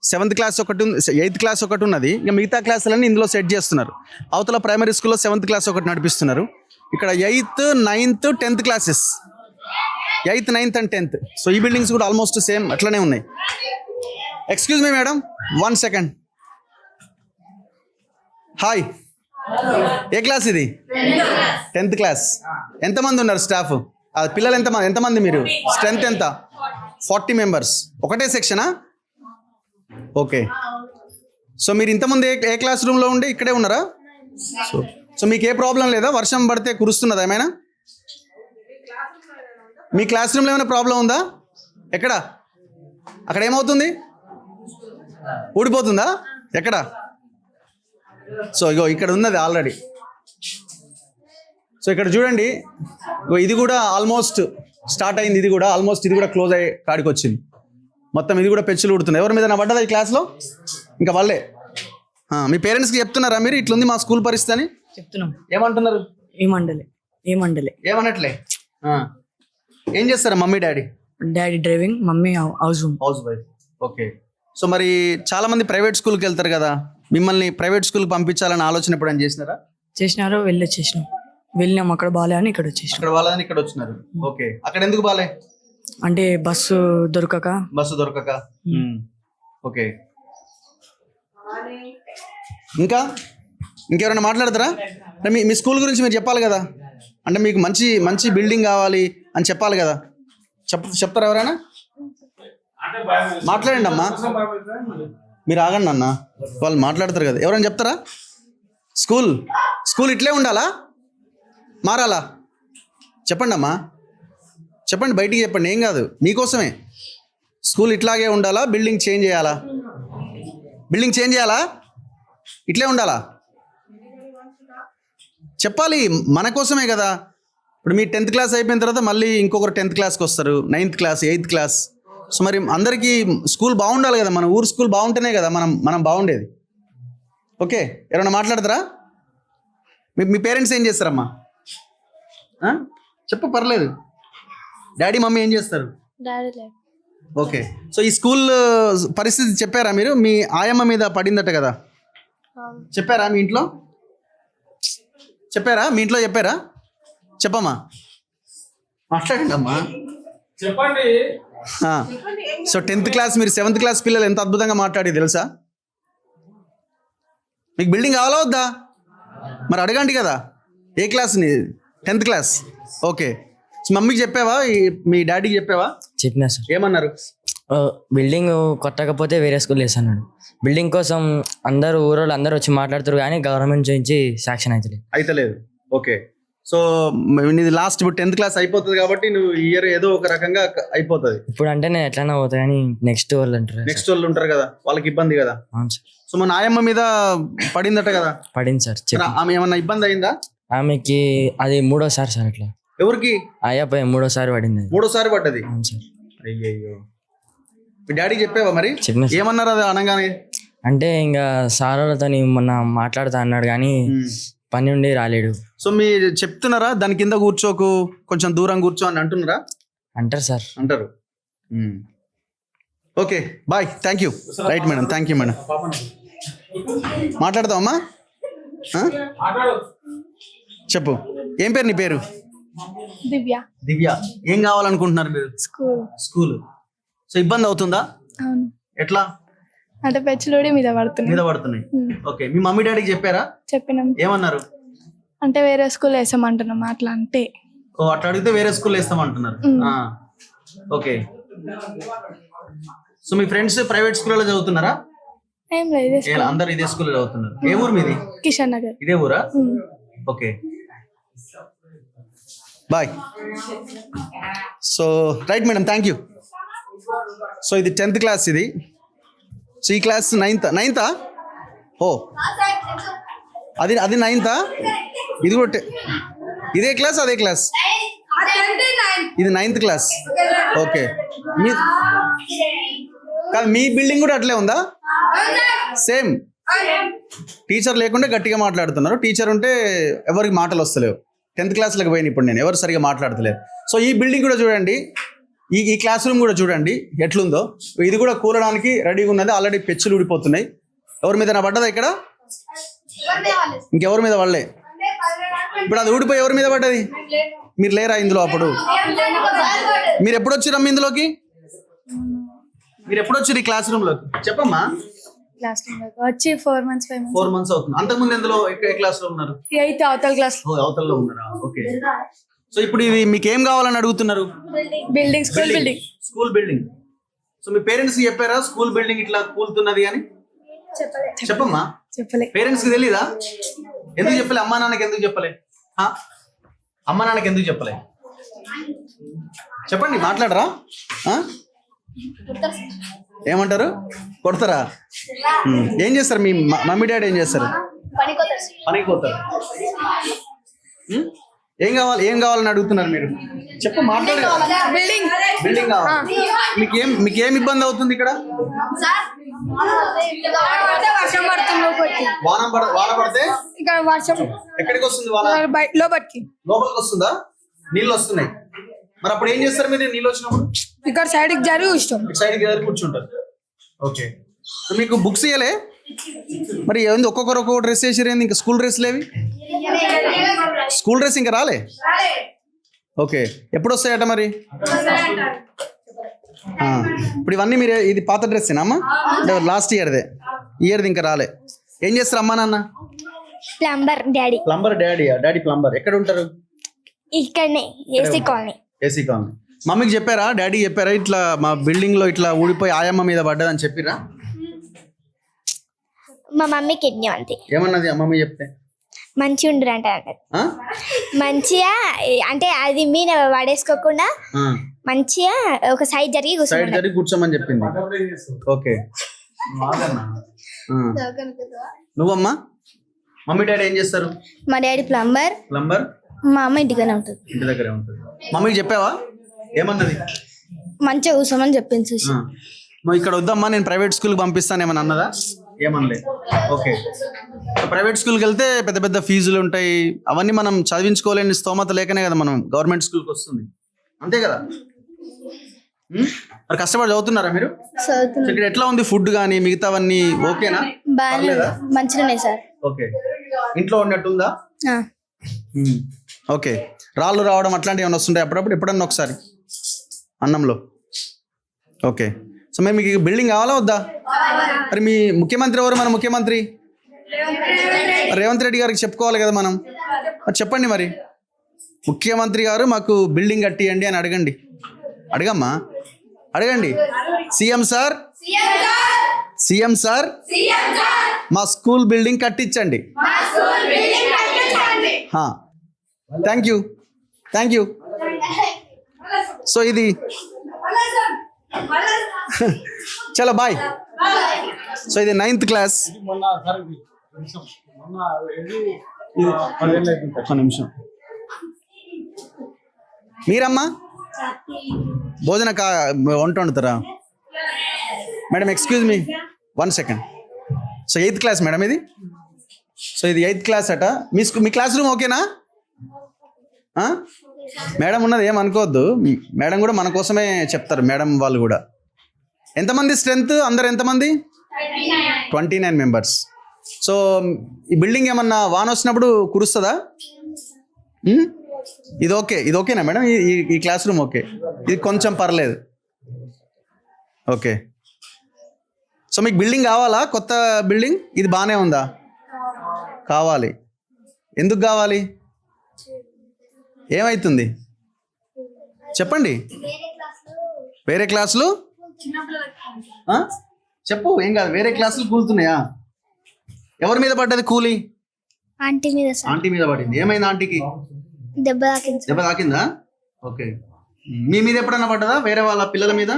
7th క్లాస్ ఒకటి ఉంది, 8th క్లాస్ ఒకటి ఉన్నది. ఇక మిగతా క్లాసులన్నీ ఇందులో సెట్ చేస్తున్నారు. అవతల ప్రైమరీ స్కూల్లో 7th క్లాస్ ఒకటి నడిపిస్తున్నారు. ఇక్కడ 8th, 9th, 10th classes, 8th, 9th and 10th. So ఈ బిల్డింగ్స్ కూడా ఆల్మోస్ట్ సేమ్ అట్లనే ఉన్నాయి. Excuse me madam, 1 second. Hi, ఏ క్లాస్ ఇది? 10th class. ఎంతమంది ఉన్నారు స్టాఫ్? పిల్లలు ఎంతమంది మీరు? స్ట్రెంత్ ఎంత? 40 మెంబర్స్. ఒకటే సెక్షనా? ఓకే. సో మీరు ఇంతమంది ఏ క్లాస్ రూమ్లో ఉండి ఇక్కడే ఉన్నారా? సో మీకు ఏ ప్రాబ్లం లేదా? వర్షం పడితే కురుస్తున్నదా ఏమైనా? మీ క్లాస్ రూమ్లో ఏమైనా ప్రాబ్లం ఉందా? ఎక్కడ? అక్కడ ఏమవుతుంది? ఊడిపోతుందా? ఎక్కడ? సో ఇగో ఇక్కడ ఉన్నది ఆల్రెడీ. సో ఇక్కడ చూడండి, ఇది కూడా ఆల్మోస్ట్ స్టార్ట్ అయింది. ఇది కూడా ఆల్మోస్ట్ క్లోజ్ అయ్యే కాడికి వచ్చింది. మొత్తం ఇది కూడా పెచ్చులు ఉడుతుంది. ఎవరి మీద నా పడ్డదా ఈ క్లాస్లో? ఇంకా వాళ్ళే. మీ పేరెంట్స్కి చెప్తున్నారా మీరు ఇట్లుంది మా స్కూల్ పరిస్థితి అని? చెప్తున్నాం. ఏమంటున్నారు? ఏమనట్లే. ఏం చేస్తారా mummy daddy? Daddy driving, mummy house wife. Okay. So మరి చాలా మంది ప్రైవేట్ స్కూల్కి వెళ్తారు కదా, మిమ్మల్ని ప్రైవేట్ స్కూల్కి పంపించాలని ఆలోచన ఎప్పుడైనా చేసినారో వెళ్ళినాం. అక్కడ బాలే అని ఇక్కడ వచ్చేసినాం. అక్కడ వాళ్ళని ఇక్కడ వచ్చినారు. ఓకే. అక్కడ ఎందుకు బాలే? అంటే బస్సు దొరకక. ఓకే. ఇంకెవరైనా మాట్లాడతారా? మీ స్కూల్ గురించి మీరు చెప్పాలి కదా. అంటే మీకు మంచి బిల్డింగ్ కావాలి అని చెప్పాలి కదా. చెప్తారా ఎవరైనా? మాట్లాడండి అమ్మా, మీరు ఆగండి అన్న, వాళ్ళు మాట్లాడతారు కదా. ఎవరైనా చెప్తారా? స్కూల్ ఇట్లే ఉండాలా, మారాలా? చెప్పండి అమ్మా, చెప్పండి, బయటికి చెప్పండి, ఏం కాదు, మీకోసమే. స్కూల్ ఇట్లాగే ఉండాలా, బిల్డింగ్ చేంజ్ చేయాలా? ఇట్లే ఉండాలా? చెప్పాలి, మన కోసమే కదా. ఇప్పుడు మీ 10th క్లాస్ అయిపోయిన తర్వాత మళ్ళీ ఇంకొకరు 10th క్లాస్కి వస్తారు, 9th class, 8th class. So మరి అందరికీ స్కూల్ బాగుండాలి కదా. మన ఊరు స్కూల్ బాగుంటేనే కదా మనం బాగుండేది. ఓకే. ఎవరైనా మాట్లాడతారా? మీ పేరెంట్స్ ఏం చేస్తారమ్మా? చెప్పు, పర్లేదు. డాడీ మమ్మీ ఏం చేస్తారు? ఓకే. సో ఈ స్కూల్ పరిస్థితి చెప్పారా మీరు? మీ ఆయమ్మ మీద పడిందట కదా, చెప్పారా? మీ ఇంట్లో చెప్పారా? చెప్పమ్మా, మాట్లాడండి అమ్మా, చెప్పండి. సో 10th క్లాస్, మీరు 7th క్లాస్ పిల్లలు ఎంత అద్భుతంగా మాట్లాడి తెలుసా? మీకు బిల్డింగ్ కావాలా వద్దా? మరి అడగండి కదా. ఏ క్లాస్? 10th class. ఓకే. మమ్మీకి చెప్పావా, మీ డాడీకి చెప్పావా? చెప్పినా సార్. ఏమన్నారు? బిల్డింగ్ కొట్టకపోతే వేరే స్కూల్ వేసాను. బిల్డింగ్ కోసం ఊరోళ్ళు అందరూ వచ్చి మాట్లాడుతారు, కానీ గవర్నమెంట్ నుంచి శాంక్షన్ అయితలేదు. ఓకే. సో నీది లాస్ట్, ఇప్పుడు 10th క్లాస్ అయిపోతుంది కాబట్టి నువ్వు ఇయర్ ఏదో ఒక రకంగా అయిపోతుంది. ఇప్పుడు అంటే నేను ఎట్లైనా పోతా, కానీ నెక్స్ట్ వాళ్ళు ఉంటారు కదా, వాళ్ళకి ఇబ్బంది కదా. అవును సార్. సో మా నాయమ్మ మీద పడిందట కదా? పడింది సార్. ఆమె ఏమన్నా ఇబ్బంది అయిందా? ఆమెకి అది 3వ సారి సార్. అట్లా ఎవరికి? అయ్యా 3వ సారి పడింది. 3వ సారి పడ్డది? అవును సార్. అయ్యయ్యో. మీ డాడీ చెప్పావా మరి? చెప్పిన. ఏమన్నారు అది అనగానే? అంటే ఇంకా సార్ వాళ్ళతో మొన్న మాట్లాడుతా అన్నాడు, కానీ పని ఉండి రాలేడు. సో మీరు చెప్తున్నారా దాని కింద కూర్చోకు, కొంచెం దూరం కూర్చో అని అంటున్నారా? అంటారు సార్. అంటారు. Okay, bye, thank you. Right madam, thank you madam. మాట్లాడతావమ్మా? చెప్పు, ఏం పేరు నీ పేరు? దివ్య. ఏం కావాలనుకుంటున్నారు మీరు? స్కూల్. సో ఇబ్బంది అవుతుందా? ఎట్లా? అంటే పెచ్చులోడి మీద పడుతున్నాయి. ఓకే. మీ మమ్మీ డాడీకి చెప్పారా? చెప్పినాం. ఏమన్నారు? అంటే వేరే స్కూల్ వేసామంటున్నాం. అట్లా అంటే అట్లా అడిగితే వేరే స్కూల్ వేస్తామంటున్నారు. ఓకే. సో మీ ఫ్రెండ్స్ ప్రైవేట్ స్కూల్లో చదువుతున్నారా? ఏం లేదు, అందరు ఇదే స్కూల్లో చదువుతున్నారు. ఏ ఊరు మీది? కిషన్ నగర్. ఇదే ఊరా? Okay, bye. So right madam, thank you. So ఇది 10th క్లాస్. ఇది సో ఈ క్లాస్ 9th. ఓ అది 9th. ఇది కూడా ఇదే క్లాస్, అదే క్లాస్? ఇది 9th క్లాస్. ఓకే. కాదు, మీ బిల్డింగ్ కూడా అట్లే ఉందా? సేమ్. టీచర్ లేకుండా గట్టిగా మాట్లాడుతున్నారు, టీచర్ ఉంటే ఎవరికి మాటలు వస్తలేవు. 10th క్లాస్లకు పోయిన ఇప్పుడు నేను ఎవరు సరిగా మాట్లాడతలేరు. సో ఈ బిల్డింగ్ కూడా చూడండి, ఈ క్లాస్ రూమ్ కూడా చూడండి ఎట్లుందో. ఇది కూడా కూలడానికి రెడీగా ఉన్నది. ఆల్రెడీ పెచ్చులు ఊడిపోతున్నాయి. ఎవరి మీద పడ్డదా ఇక్కడ? ఇంకెవరి మీద పడలే. ఇప్పుడు అది ఊడిపోయి ఎవరి మీద పడ్డది? మీరు లేరా ఇందులో? అప్పుడు మీరు ఎప్పుడు వచ్చిరమ్మ ఇందులోకి? మీరు ఎప్పుడు వచ్చారు ఈ క్లాస్ రూమ్ లోకి? చెప్పమ్మా. క్లాస్ రూమ్ వచ్చి 4 months 5 months 4 months అవుతుంది. అంతకుముందు ఎందులో ఏ క్లాస్ లో ఉన్నారు? 8th అవతల క్లాస్ అవతలలో ఉన్నారా? ఓకే. సో ఇప్పుడు ఇది మీకు ఏం కావాలని అడుగుతున్నారు? Building school building. సో మీ పేరెంట్స్ కి చెప్పారా స్కూల్ బిల్డింగ్ ఇట్లా కూలుతున్నది అని? చెప్పమ్మా. పేరెంట్స్ కి తెలీదా? ఎందుకు చెప్పలే? అమ్మా నాన్నకి ఎందుకు చెప్పలే? అమ్మా నాన్నకి ఎందుకు చెప్పలే? చెప్పండి, మాట్లాడరా? ఏమంటారు? కొడతారా? ఏం చేస్తారు మీ మమ్మీ డాడీ? ఏం చేస్తారు? పనికి పోతారు. ఏం కావాలని అడుగుతున్నారు మీరు? చెప్పు, మాట్లాడు. బిల్డింగ్ కావాలి. మీకేం ఇబ్బంది అవుతుంది ఇక్కడ? వర్షం పడుతుంది. వాన పడితే ఇక్కడ వర్షం ఎక్కడికి వస్తుంది? వాన లోపలికి వస్తుందా? నీళ్ళు వస్తున్నాయి. మరి అప్పుడు ఏం చేస్తారు మీరు? నీళ్ళు వచ్చినప్పుడు ఇక్కడ సైడ్ కి జరిగి కూర్చుంటారు. ఓకే. మీకు బుక్స్ ఇవ్వలే? మరి ఏంది ఒక్కొక్కరు ఒక్కొక్క డ్రెస్ వేసారు? ఏంది ఇంకా స్కూల్ డ్రెస్ లేవి? స్కూల్ డ్రెస్ ఇంకా రాలే? ఓకే. ఎప్పుడు వస్తాయట మరి? ఇప్పుడు ఇవన్నీ మీరు ఇది పాత డ్రెస్సేనా అమ్మా? లాస్ట్ ఇయర్ది ఇంకా రాలే. ఏం చేస్తారు అమ్మా నాన్న? Plumber daddy. Daddy plumber. ఎక్కడ ఉంటారు? ఇక్కడనే ఏసీ కాలనీ. మమ్మీకి చెప్పారా? డాడీ చెప్పారా ఇట్లా మా బిల్డింగ్ లో ఇట్లా ఊడిపోయి ఆయమ్మ మీద పడ్డదని చెప్పిరా? మా మమ్మీ కిడ్నీ అంతే. ఏమన్నది మమ్మీ చెప్తే? మంచిగా ఉండురంట. మంచిగా అంటే అది మీద పడేసుకోకుండా మంచిగా ఒక సైడ్ జరిగి కూర్చోమని చెప్పింది. ఓకే. నువ్వమ్మా? మమ్మీ డాడీ ఏం చేస్తారు? మా డాడీ ప్లంబర్. మా అమ్మ ఇంటి దగ్గరే ఉంటుంది. మమ్మీకి చెప్పావా? ఏమన్నది? మంచిగా కూర్చోమని చెప్పింది. చూసి ఇక్కడ వద్దమ్మా నేను ప్రైవేట్ స్కూల్కి పంపిస్తాను ఏమన్నా అన్నదా? ఏమనలే. ఓకే. ప్రైవేట్ స్కూల్కి వెళ్తే పెద్ద పెద్ద ఫీజులు ఉంటాయి. అవన్నీ మనం చదివించుకోలేని స్తోమత లేకనే కదా మనం గవర్నమెంట్ స్కూల్కి వస్తుంది. అంతే కదా? మరి కష్టపడి చదువుతున్నారా మీరు? ఇక్కడ ఎట్లా ఉంది ఫుడ్ కానీ మిగతావన్నీ ఓకేనా? మంచిగానే సార్. ఓకే. ఇంట్లో ఉన్నట్టుందా? ఓకే. రాళ్ళు రావడం అట్లాంటివి ఏమైనా వస్తుంటాయి అప్పుడప్పుడు? ఎప్పుడన్నా ఒకసారి అన్నంలో? ఓకే. సో మేము మీకు బిల్డింగ్ కావాలా వద్దా? మరి మీ ముఖ్యమంత్రి ఎవరు? మన ముఖ్యమంత్రి రేవంత్ రెడ్డి గారికి చెప్పుకోవాలి కదా మనం. చెప్పండి మరి, ముఖ్యమంత్రి గారు మాకు బిల్డింగ్ కట్టియండి అని అడగండి. అడగండి. సీఎం సార్ మా స్కూల్ బిల్డింగ్ కట్టించండి. Thank you. సో ఇది చలో బాయ్. సో ఇది 9th క్లాస్. ఒక్క నిమిషం. మీరమ్మా వంట వండుతారా madam? Excuse me 1 second. So 8th class madam ఇది. సో ఇది 8th క్లాస్ అట. మీ క్లాస్ రూమ్ ఓకేనా? మేడం ఉన్నది ఏమనుకోవద్దు. మేడం కూడా మన కోసమే చెప్తారు. మేడం వాళ్ళు కూడా. ఎంతమంది స్ట్రెంత్? అందరు ఎంతమంది? 29 members. సో ఈ బిల్డింగ్ ఏమన్నా వాన వచ్చినప్పుడు కురుస్తుందా? ఇది ఓకేనా మేడం? ఈ క్లాస్ రూమ్ ఓకే? ఇది కొంచెం పర్లేదు. ఓకే. సో మీకు బిల్డింగ్ కావాలా? కొత్త బిల్డింగ్? ఇది బాగానే ఉందా? కావాలి. ఎందుకు కావాలి? ఏమైతుంది చెప్పండి. వేరే క్లాసులు చెప్పు. ఏం కాదు, వేరే క్లాసులు కూలుతున్నాయా? ఎవరి మీద పడ్డది కూలి? ఆంటీ మీద పడింది. ఏమైంది ఆంటీకి? దెబ్బ తాకిందా? ఓకే. మీ మీద ఎప్పుడన్నా పడ్డదా? వేరే వాళ్ళ పిల్లల మీద,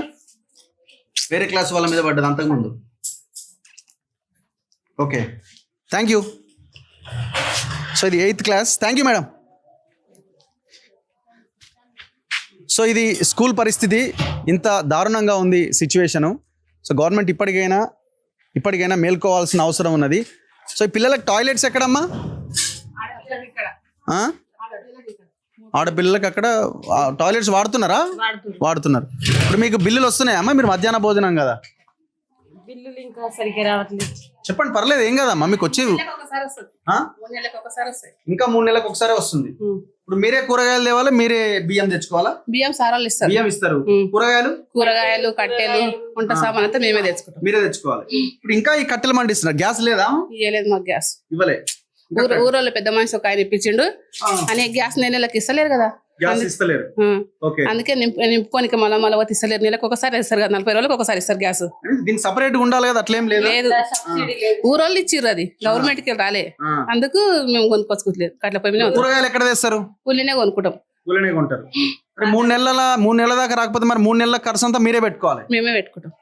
వేరే క్లాస్ వాళ్ళ మీద పడ్డదా అంతకుముందు? ఓకే. Thank you. సో ఇది 8th class. Thank you madam. So ఇది స్కూల్ పరిస్థితి. ఇంత దారుణంగా ఉంది సిచ్యువేషను. సో గవర్నమెంట్ ఇప్పటికైనా మేల్కోవాల్సిన అవసరం ఉన్నది. సో ఈ పిల్లలకు టాయిలెట్స్ ఎక్కడమ్మా? ఆడపిల్లలకి అక్కడ టాయిలెట్స్ వాడుతున్నారా? వాడుతున్నారు. ఇప్పుడు మీకు బిల్లులు వస్తున్నాయమ్మా? మీరు మధ్యాహ్న భోజనం కదా, బిల్లులు ఇంకా సరిగ్గా రావట్లేదు. చెప్పండి పర్లేదు, ఏం కదమ్మా. మీకు వచ్చి ఆ? ఇంకా 3 నెలలకు ఒకసారి వస్తుంది. ఇప్పుడు మీరే కూరగాయలు తేవాలి, మీరే బియ్యం తెచ్చుకోవాలా? బియ్యం సారాలు ఇస్తారు, బియ్యం ఇస్తారు. కూరగాయలు కట్టెలు వంట సామాన్ అంతా మేమే తెచ్చుకుంటాం. మీరే తెచ్చుకోవాలి. ఇప్పుడు ఇంకా ఈ కట్టెలు మండిస్తున్నారు, గ్యాస్ లేదా? ఇవ్వలేదు మాకు గ్యాస్, ఇవ్వలే. ఊరోళ్ళు పెద్ద మనిషి ఒక ఆయన ఇప్పించిండు, అని గ్యాస్ నెలలకు ఇస్తలేరు కదా, గ్యాస్ ఇస్తలేరు. ఓకే. అందుకే నింపుకోనికి మళ్ళీ ఇస్తలేరు. నెలకు ఒకసారి ఇస్తారు కదా, 40 రోజులకు ఒకసారి ఇస్తారు గ్యాస్. దీనికి సపరేట్ గా ఉండాలి కదా, అట్లేం లేదు. లేదు, ఊరోళ్ళు ఇచ్చిర్రు, అది గవర్నమెంట్ కి రాలే, అందుకు మేము కొనుక్కోవచ్చుకోవట్లేదు. కట్ల పొయ్యి మీద కూరగాయలు ఎక్కడ తెస్తారు? పుల్లినే కొనుక్కుంటాం. కూలనే కొంటారు. 3 నెలల దాకా రాకపోతే మరి 3 నెలల ఖర్చు అంతా మీరే పెట్టుకోవాలి. మేమే పెట్టుకుంటాం.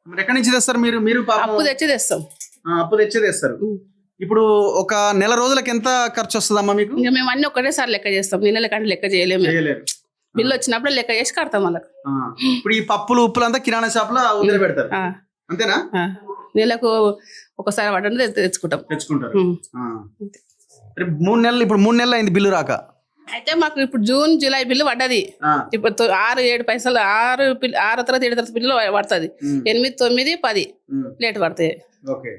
మరి ఎక్కడి నుంచి తెస్తారు మీరు? మీరు అప్పు తెచ్చి తెస్తాం. అప్పు తెచ్చి తెస్తారు. ఇప్పుడు ఒక నెల రోజులకి ఎంత ఖర్చు వస్తుందమ్మా మీకు? ఇంకా మేము అన్ని ఒకటేసారి లెక్క చేస్తాం, నెలల కంటే లెక్క చేయలేము. బిల్లు వచ్చినప్పుడు లెక్క చేసి కడతాం వాళ్ళకి. ఇప్పుడు ఈ పప్పులు ఉప్పులు అంతా కిరాణా షాప్ లో వదిలి పెడతారు, అంతేనా? నెలకు ఒకసారి వాటి తెచ్చుకుంటారు. 3 నెలలు, ఇప్పుడు 3 నెలలు అయింది బిల్లు రాక. అయితే మాకు ఇప్పుడు జూన్ జూలై బిల్లు పడ్డది. ఇప్పుడు 6-7 పైసలు, 6 తర్వాత 7 తర్వాత బిల్లు పడుతుంది. 8, 9, 10 లేట్ పడతాయి. ఓకే.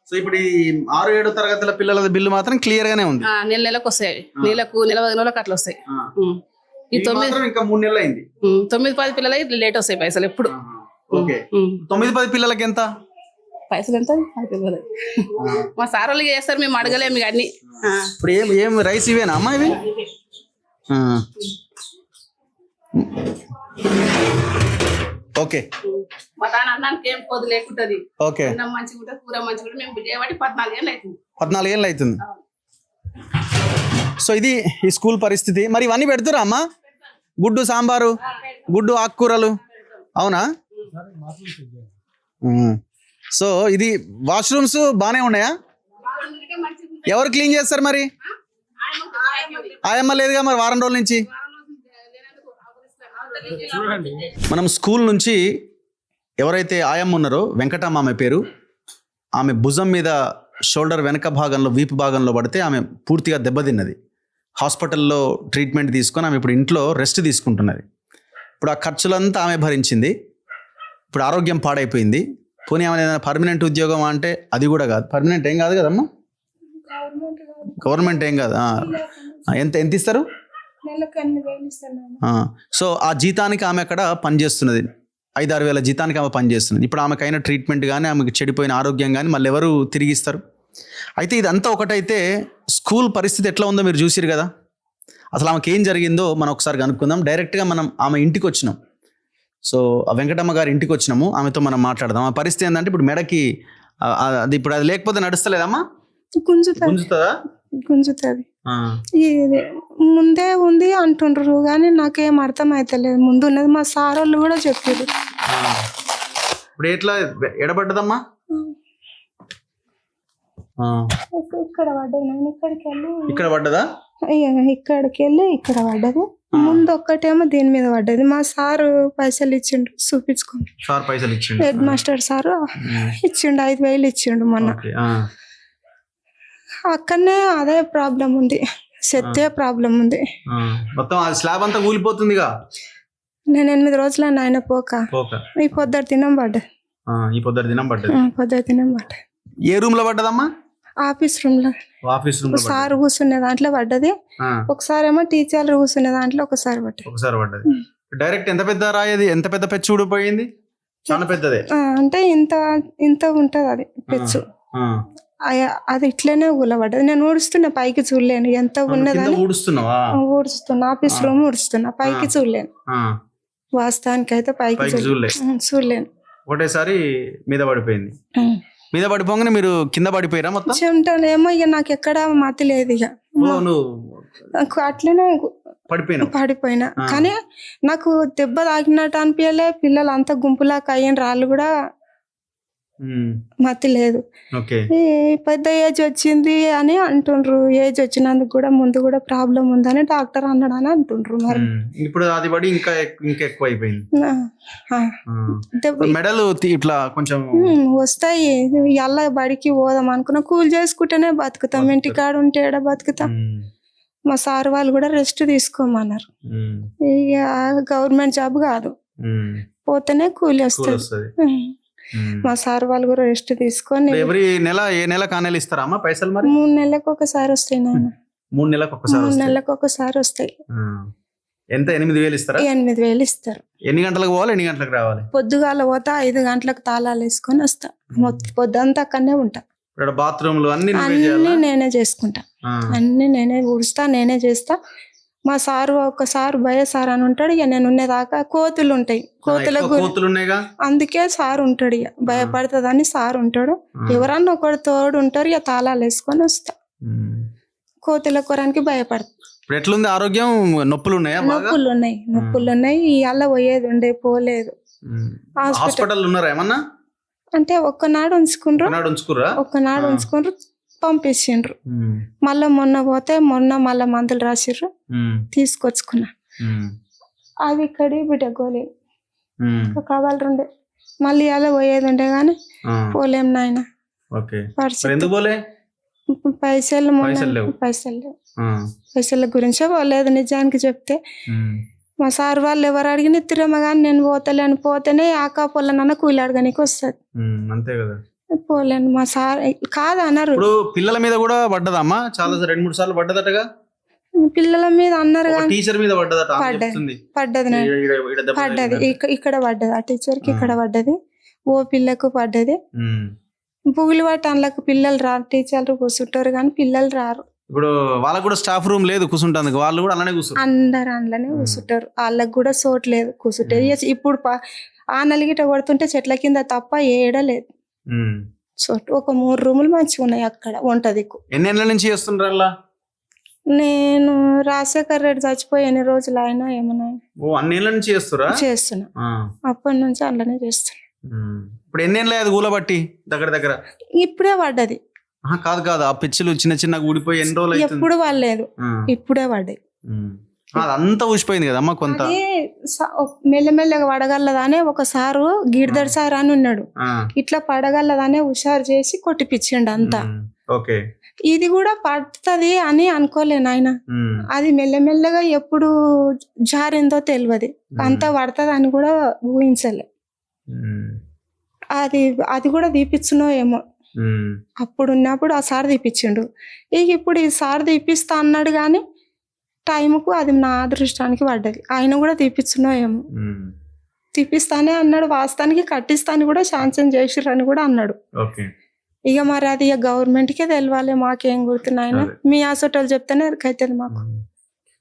సో ఇప్పుడు ఈ 6-7 తరగతుల పిల్లల బిల్లు మాత్రం క్లియర్ గానే ఉంది. నెలకు వస్తాయి, నెల 15 రోజులకు అట్లా వస్తాయి. ఈ 9 ఇంకా 3 నెలలు అయింది. 9-10 పిల్లలకి లేట్ వస్తాయి పైసలు ఎప్పుడు. ఓకే. 9-10 పిల్లలకి ఎంత పైసలు? ఎంత మా సార్ వాళ్ళు చేస్తారు, మేము అడగలేము ఇక అన్ని. ఇప్పుడు ఏం రైస్ ఇవేనా అమ్మా ఇవి? ఓకే. మా దాని అన్నానికి ఏం పొద్దు లేకుంటది. ఓకే. అన్నం మంచిగా ఉంటుంది, కూర మంచిగా ఉంటుంది. మేము చేయబట్టి 14 ఏళ్ళు అవుతుంది. 14 ఏళ్ళు అవుతుంది. సో ఇది ఈ స్కూల్ పరిస్థితి. మరి ఇవన్నీ పెడుతురా అమ్మా? గుడ్డు సాంబారు, గుడ్డు ఆకుకూరలు, అవునా? సో ఇది వాష్రూమ్స్ బాగానే ఉన్నాయా? ఎవరు క్లీన్ చేస్తారు మరి? ఆయమ్మ లేదుగా మరి వారం రోజుల నుంచి. మనం స్కూల్ నుంచి ఎవరైతే ఆయమ్మ ఉన్నారో, వెంకటమ్మ ఆమె పేరు, ఆమె భుజం మీద షోల్డర్ వెనక భాగంలో, వీపు భాగంలో పడితే ఆమె పూర్తిగా దెబ్బతిన్నది. హాస్పిటల్లో ట్రీట్మెంట్ తీసుకొని ఆమె ఇప్పుడు ఇంట్లో రెస్ట్ తీసుకుంటున్నది. ఇప్పుడు ఆ ఖర్చులంతా ఆమె భరించింది. ఇప్పుడు ఆరోగ్యం పాడైపోయింది. పోనీ ఆమె ఏదైనా పర్మనెంట్ ఉద్యోగం అంటే అది కూడా కాదు. పర్మనెంట్ ఏం కాదు కదమ్మా, గవర్నమెంట్ ఏం కాదు. ఎంత ఇస్తారు? సో ఆ జీతానికి ఆమె అక్కడ పనిచేస్తున్నది. 5-6 వేల జీతానికి ఆమె పనిచేస్తున్నది. ఇప్పుడు ఆమెకైన ట్రీట్మెంట్ కానీ, ఆమెకు చెడిపోయిన ఆరోగ్యం కానీ మళ్ళీ ఎవరు తిరిగిస్తారు? అయితే ఇదంతా ఒకటైతే స్కూల్ పరిస్థితి ఎట్లా ఉందో మీరు చూసిరు కదా. అసలు ఆమెకి ఏం జరిగిందో మనం ఒకసారి కనుక్కుందాం. డైరెక్ట్గా మనం ఆమె ఇంటికి వచ్చినాం. సో ఆ వెంకటమ్మ గారి ఇంటికి వచ్చినాము, ఆమెతో మనం మాట్లాడదాం. ఆ పరిస్థితి ఏంటంటే ఇప్పుడు మెడకి అది ఇప్పుడు అది లేకపోతే నడుస్తలేదమ్మా? గుంజుతుందా? గుంజుతుంది. ముందే ఉంది అంటుండ్రు కానీ నాకేం అర్థం అవుతలేదు. ముందు ఉన్నది మా సార్ వాళ్ళు కూడా చెప్పారు. ఇప్పుడు ఎట్లా ఎడబడ్డదమ్మా? ఇక్కడ పడ్డది. నేను ఇక్కడికి వెళ్ళి ఇక్కడ పడ్డదా? ఇక్కడికి వెళ్ళి ఇక్కడ పడ్డది. ముందు ఒక్కటేమో దీని మీద పడ్డది. మా సారు పైసలు ఇచ్చిండు, చూపించుకోండి. సార్ పైసలు ఇచ్చిండు, హెడ్ మాస్టర్ సారు ఇచ్చిండు, 5,000 ఇచ్చిండు మొన్న. అక్కడనే అదే ప్రాబ్లం ఉంది, చెత్తే ప్రాబ్లం ఉంది. మొత్తం స్లాబ్ అంతా కూలిపోతుందిగా. నేను 8 రోజులు ఆయన పోక ఈ పొద్దుట దినం పడ్డది. పొద్దుట దినం పడ్డది. ఏ రూమ్ లో పడ్డదమ్మా? ఆఫీస్ రూమ్ లో. సార్ కూర్చునే దాంట్లో పడ్డది. ఒకసారి ఏమో టీచర్లు కూర్చునే దాంట్లో ఒకసారి పడ్డది. డైరెక్ట్ ఎంత పెద్ద రాయేది, ఎంత పెద్ద పెచ్చు ఊడిపోయింది? చాలా పెద్దదే. అంటే ఇంత ఉంటది అది పెచ్చు. అది ఇట్లనే ఊలబడ్డది. నేను ఊడుస్తున్నా, పైకి చూడలేను ఎంత ఉన్నదని. ఊడుస్తున్నా, ఆఫీస్ రూమ్ ఊడుస్తున్నా, పైకి చూడలేను. వాస్తవానికి అయితే పైకి చూడలేను. ఒకటేసారి మీద పడిపోయింది. మీద పడిపోగానే మీరు కింద పడిపోయారా మొత్తం? చెమటనేమో ఇక నాకు ఎక్కడ మతి లేదు. ఇక అట్లనే పడిపోయినా. కానీ నాకు దెబ్బ తాకినట్టు అనిపించలే. పిల్లలు అంతా గుంపులాగా అయ్యిన రాళ్ళు కూడా మతి లేదు. పెద్ద ఏజ్ వచ్చింది అని అంటుండ్రు. ఏజ్ వచ్చినందుకు కూడా ముందు కూడా ప్రాబ్లం ఉందని డాక్టర్ అన్నాడు అని అంటుండ్రు. మరి ఇప్పుడు అది పడి ఇంకా ఎక్కువ అయిపోయింది. మెడలు ఇట్లా కొంచెం వస్తాయి. ఎలా బడికి పోదాం అనుకున్నా, కూలి చేసుకుంటేనే బతుకుతాం. ఇంటికాడ ఉంటే ఏడ బతుకుతాం. మా సార్ వాళ్ళు కూడా రెస్ట్ తీసుకోమన్నారు. ఇక గవర్నమెంట్ జాబ్ కాదు, పోతేనే కూలి వస్తుంది. మా సార్ వాళ్ళు కూడా రెస్ట్ తీసుకొని ఎవరి నెల ఏ నెల కానేలు ఇస్తారా అమ్మా పైసలు? మరి 3 నెలలకు ఒకసారి వస్తాయి నాన్న. 3 నెలలకు ఒకసారి 3 నెలలకు ఒకసారి వస్తాయి. ఎంత 8,000 ఇస్తారా? 8,000 ఇస్తారు. ఎన్ని గంటలకు పోవాలి, ఎన్ని గంటలకు రావాలి? పొద్దుగాల పోతా 5 గంటలకు తాళాలు వేసుకొని వస్తా. పొద్దంతా అక్కడనే ఉంటా. ఇక్కడ బాత్రూమ్లు అన్ని అన్ని నేనే చేసుకుంటా, అన్ని నేనే ఊడుస్తా, నేనే చేస్తా. మా సారు ఒకసారి భయ సార్ అని ఉంటాడు. ఇక నేను ఉండేదాకా కోతులు ఉంటాయి, కోతులు ఉన్నాయిగా, అందుకే సార్ ఉంటాడు. ఇక భయపడుతుందని సార్ ఉంటాడు. ఎవరన్నా ఒకడు తోడు ఉంటారు. ఇక తాళాలు వేసుకొని వస్తా. కోతుల కొరానికి భయపడతా. ఇప్పుడు ఎట్లుంది ఆరోగ్యం? నొప్పులు ఉన్నాయా? నొప్పులు ఉన్నాయి. ఇవాళ పోయేది ఉండే, పోలేదు. హాస్పిటల్ ఉన్నారా ఏమన్నా? అంటే ఒక్కనాడు ఉంచుకుండ్రు, ఒక్కనాడు ఉంచుకుండ్రు, పంపించిండ్రు. మళ్ళా మొన్న పోతే మళ్ళా మందులు రాసిర్రు, తీసుకొచ్చుకున్నా. అవి ఇక్కడి బిడ్డ గోళీ కావాలండే. మళ్ళీ అలా పోయేది ఉండే గాని పోలేం నాయన. పైసలు పైసల గురించే పోలేదు. నిజానికి చెప్తే మా సార్ వాళ్ళు ఎవరు అడిగిన తిరమ కానీ నేను పోతలేను. పోతేనే ఆకా పొలనన్న కూలి అడగనికి వస్తుంది. అంతే కదా, పోలేను. మా సార్ కాదు అన్నారు. పిల్లల మీద కూడా పడ్డదమ్మా, చాలా 2-3 సార్లు పడ్డదటగా. పిల్లల మీద అన్నారు కానీ టీచర్ మీద పడ్డదట. పడ్డది ఇక్కడ పడ్డది. ఆ టీచర్ కి ఇక్కడ పడ్డది, ఓ పిల్లకు పడ్డది. పుగులు పట్టి అందులోకి పిల్లలు రారు. టీచర్లు కూర్చుంటారు కానీ పిల్లలు రారు. ఇప్పుడు వాళ్ళకు కూడా స్టాఫ్ రూమ్ లేదు కూర్చుంటానికి, వాళ్ళు కూడా అలానే కూర్చుంటారు. అందరు అందులోనే కూర్చుంటారు. వాళ్ళకి కూడా చోటు లేదు కూర్చుంటే. ఇప్పుడు ఆ నలిగిట కొడుతుంటే చెట్ల కింద తప్ప ఏడలేదు చోటు. ఒక 3 రూములు మంచిగా ఉన్నాయి అక్కడ వంట దిక్కు. ఎన్నేళ్ళ నుంచి చేస్తుండ్రు? నేను రాజశేఖర్ రెడ్డి చచ్చిపోయి ఎన్ని రోజులు అయినా ఏమన్నా అన్నేళ్ళ నుంచి చేస్తున్నా. అప్పటి నుంచి అందులోనే చేస్తున్నా. ఇప్పుడు ఎన్నేళ్ళ అది కూలబట్టి దగ్గర? ఇప్పుడే పడ్డది. కాదు ఆ పిచ్చులు చిన్న ఊడిపోయి ఎన్ని రోజులు? ఎప్పుడు పడలేదు, ఇప్పుడే పడ్డాయి. అదంతా ఊసిపోయింది కదమ్మా. కొంత మెల్లమెల్లగా పడగలదానే ఒకసారు గిరిధర్ సార్ అని ఉన్నాడు. ఇట్లా పడగలదానే హుషారు చేసి కొట్టిపిచ్చిండు అంతా. ఇది కూడా పడుతుంది అని అనుకోలేను ఆయన. అది మెల్లమెల్లగా ఎప్పుడు జారిందో తెలియదు. అంతా పడుతుంది అని కూడా ఊహించలే. అది కూడా తీపిచ్చునో ఏమో. అప్పుడు ఉన్నప్పుడు ఆ సార్ తీపిచ్చిండు. ఇప్పుడు ఈ సార్ తీపిస్తా అన్నాడు కానీ టైంకు అది నా అదృష్టానికి పడ్డది. ఆయన కూడా తీపిచ్చునో ఏమో. తీపిస్తానే అన్నాడు. వాస్తవానికి కట్టిస్తాను కూడా శాంక్షన్ చేసిరని కూడా అన్నాడు. ఇక మరి అది ఇక గవర్నమెంట్కే తెలియాలి, మాకేం గుర్తున్నాయన. మీ హాస్పిటల్ చెప్తేనే అవుతుంది మాకు.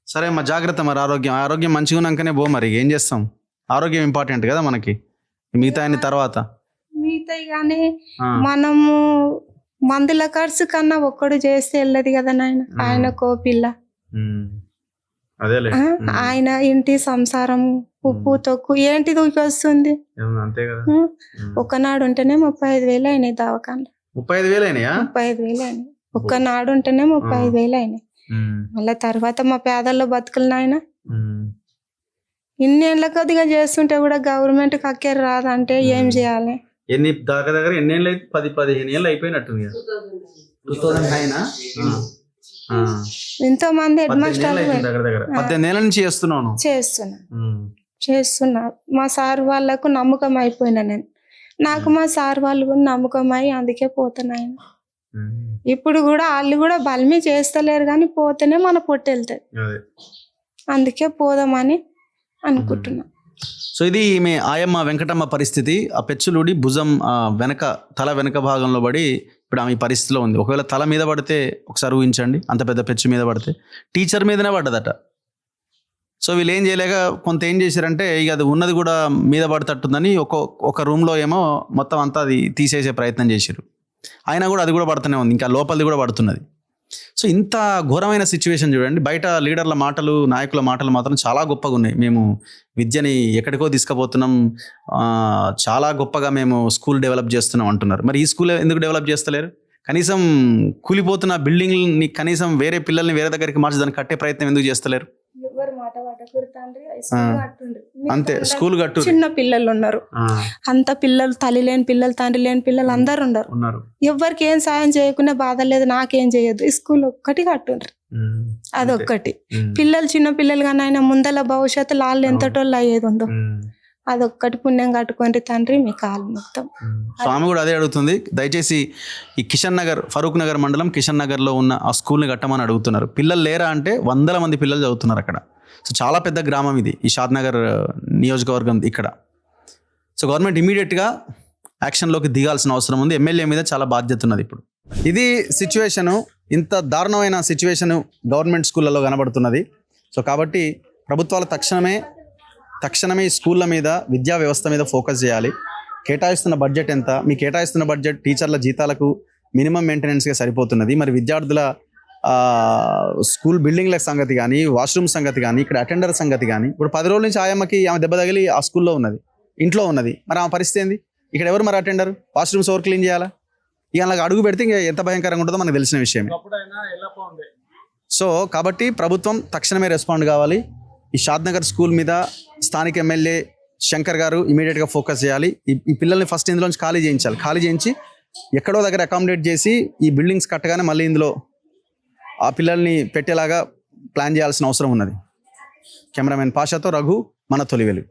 సరే అమ్మా, జాగ్రత్త. మరి ఆరోగ్యం మంచిగా ఉన్నాకనే పో. మరి ఏం చేస్తాం, ఆరోగ్యం ఇంపార్టెంట్ కదా మనకి. మిగతా తర్వాత కానీ మనము మందుల ఖర్చు కన్నా ఒక్కడు చేస్తే వెళ్ళదు కదా నాయన. ఆయన కోపిల్ల, ఆయన ఇంటి సంసారం ఉప్పు తొక్కు ఏంటి దూకి వస్తుంది. ఒక్కనాడు ఉంటేనే 35,000 అయినాయి దవాఖానలో. 35,000 అయినాయా? 35,000 అయినాయి. ఒక్కనాడు ఉంటేనే 35,000 అయినాయి. మళ్ళీ తర్వాత మా పేదల్లో బతుకులు నాయన. ఇన్ని ఏళ్ళ కొద్దిగా చేస్తుంటే కూడా గవర్నమెంట్ కక్కేర రాదంటే ఏం చేయాలి? ఎన్ని దగ్గర ఎన్ని ఏళ్ళు? 10-15 ఏళ్ళు అయిపోయినట్టుంది. 2009 ఎంతో మంది హెడ్ మాస్టర్ 18 ఏళ్ళ నుంచి చేస్తున్నా. మా సార్ వాళ్ళకు నమ్మకం అయిపోయినా నేను. నాకు మా సార్ వాళ్ళు కూడా నమ్మకం అయ్యి అందుకే పోతున్నాయి. ఇప్పుడు కూడా వాళ్ళు కూడా బలిమి చేస్తలేరు కానీ పోతేనే మన పొట్టు వెళ్తాయి. అందుకే పోదామని అనుకుంటున్నా. సో ఇది ఈమె ఆయమ్మ వెంకటమ్మ పరిస్థితి. ఆ పెచ్చులుడి భుజం తల వెనక భాగంలో పడి ఇప్పుడు ఆమె పరిస్థితిలో ఉంది. ఒకవేళ తల మీద పడితే ఒకసారి ఊహించండి, అంత పెద్ద పెచ్చు మీద పడితే. టీచర్ మీదనే పడ్డదట. సో వీళ్ళు ఏం చేయలేక కొంత ఏం చేశారంటే ఇక అది ఉన్నది కూడా మీద పడతట్టుందని ఒక రూమ్లో ఏమో మొత్తం అంతా అది తీసేసే ప్రయత్నం చేశారు. అయినా కూడా అది కూడా పడుతూనే ఉంది, ఇంకా లోపలిది కూడా పడుతున్నది. సో ఇంత ఘోరమైన సిచ్యువేషన్ చూడండి. బయట లీడర్ల మాటలు, నాయకుల మాటలు మాత్రం చాలా గొప్పగా ఉన్నాయి. మేము విద్యని ఎక్కడికో తీసుకుపోతున్నాం, చాలా గొప్పగా మేము స్కూల్ డెవలప్ చేస్తున్నాం అంటున్నారు. మరి ఈ స్కూల్ ఎందుకు డెవలప్ చేస్తలేరు? కనీసం కూలిపోతున్న బిల్డింగ్ని కనీసం వేరే పిల్లల్ని వేరే దగ్గరికి మార్చి దాన్ని కట్టే ప్రయత్నం ఎందుకు చేస్తలేరు? ఎవరు మాట కట్టకూరు తండ్రి స్కూల్ కట్టుండ్రి. అంతే స్కూల్ కట్టు చిన్న పిల్లలు ఉన్నారు, అంత పిల్లలు తల్లి లేని పిల్లలు తండ్రి లేని పిల్లలు అందరు ఉన్నారు. ఉన్నారు. ఎవరికి ఏం సాయం చేయకుండా బాధ లేదు, నాకేం చేయొద్దు, ఈ స్కూల్ ఒక్కటి కట్టుండ్రి. అదొక్కటి. పిల్లలు చిన్న పిల్లలు కానీ ఆయన ముందల భవిష్యత్తులో వాళ్ళు ఎంతటోళ్ళు అయ్యేది ఉందో అదొక్కటి పుణ్యం కట్టుకోండి తండ్రి, మీ కాలు మొత్తం. స్వామి కూడా అదే అడుగుతుంది. దయచేసి ఈ కిషన్ నగర్, ఫరూక్ నగర్ మండలం కిషన్ నగర్లో ఉన్న ఆ స్కూల్ని కట్టమని అడుగుతున్నారు. పిల్లలు లేరా అంటే 100 మంది పిల్లలు చదువుతున్నారు అక్కడ. సో చాలా పెద్ద గ్రామం ఇది, ఈ షాద్ నగర్ నియోజకవర్గం ఇక్కడ. సో గవర్నమెంట్ ఇమీడియట్గా యాక్షన్లోకి దిగాల్సిన అవసరం ఉంది. ఎమ్మెల్యే మీద చాలా బాధ్యత ఉన్నది ఇప్పుడు. ఇది సిచ్యువేషను, ఇంత దారుణమైన సిచ్యువేషను గవర్నమెంట్ స్కూళ్ళలో కనబడుతున్నది. సో కాబట్టి ప్రభుత్వాలు తక్షణమే ఈ స్కూళ్ళ మీద, విద్యా వ్యవస్థ మీద ఫోకస్ చేయాలి. కేటాయిస్తున్న బడ్జెట్ ఎంత? మీ కేటాయిస్తున్న బడ్జెట్ టీచర్ల జీతాలకు మినిమం మెయింటెనెన్స్గా సరిపోతున్నది. మరి విద్యార్థుల స్కూల్ బిల్డింగ్ల సంగతి కానీ, వాష్రూమ్ సంగతి కానీ, ఇక్కడ అటెండర్ సంగతి కానీ, ఇప్పుడు 10 రోజుల నుంచి ఆయమ్మకి ఆమె దెబ్బ తగిలి ఆ స్కూల్లో ఉన్నది, ఇంట్లో ఉన్నది. మరి ఆమె పరిస్థితి ఏంది? ఇక్కడ ఎవరు మరి అటెండర్? వాష్రూమ్స్ ఎవరు క్లీన్ చేయాలా? ఇక అలా అడుగు పెడితే ఇంకా ఎంత భయంకరంగా ఉంటుందో మనకు తెలిసిన విషయమే. సో కాబట్టి ప్రభుత్వం తక్షణమే రెస్పాండ్ కావాలి. ఈ షాద్ నగర్ స్కూల్ మీద స్థానిక ఎమ్మెల్యే శంకర్ గారు ఇమీడియట్గా ఫోకస్ చేయాలి. ఈ పిల్లల్ని ఫస్ట్ ఇందులోంచి ఖాళీ చేయించి ఎక్కడో దగ్గర అకామిడేట్ చేసి ఈ బిల్డింగ్స్ కట్టగానే మళ్ళీ ఇందులో ఆ పిల్లల్ని పెట్టేలాగా ప్లాన్ చేయాల్సిన అవసరం ఉన్నది. కెమెరామెన్ పాషాతో రఘు, మన తొలి వెలుగు.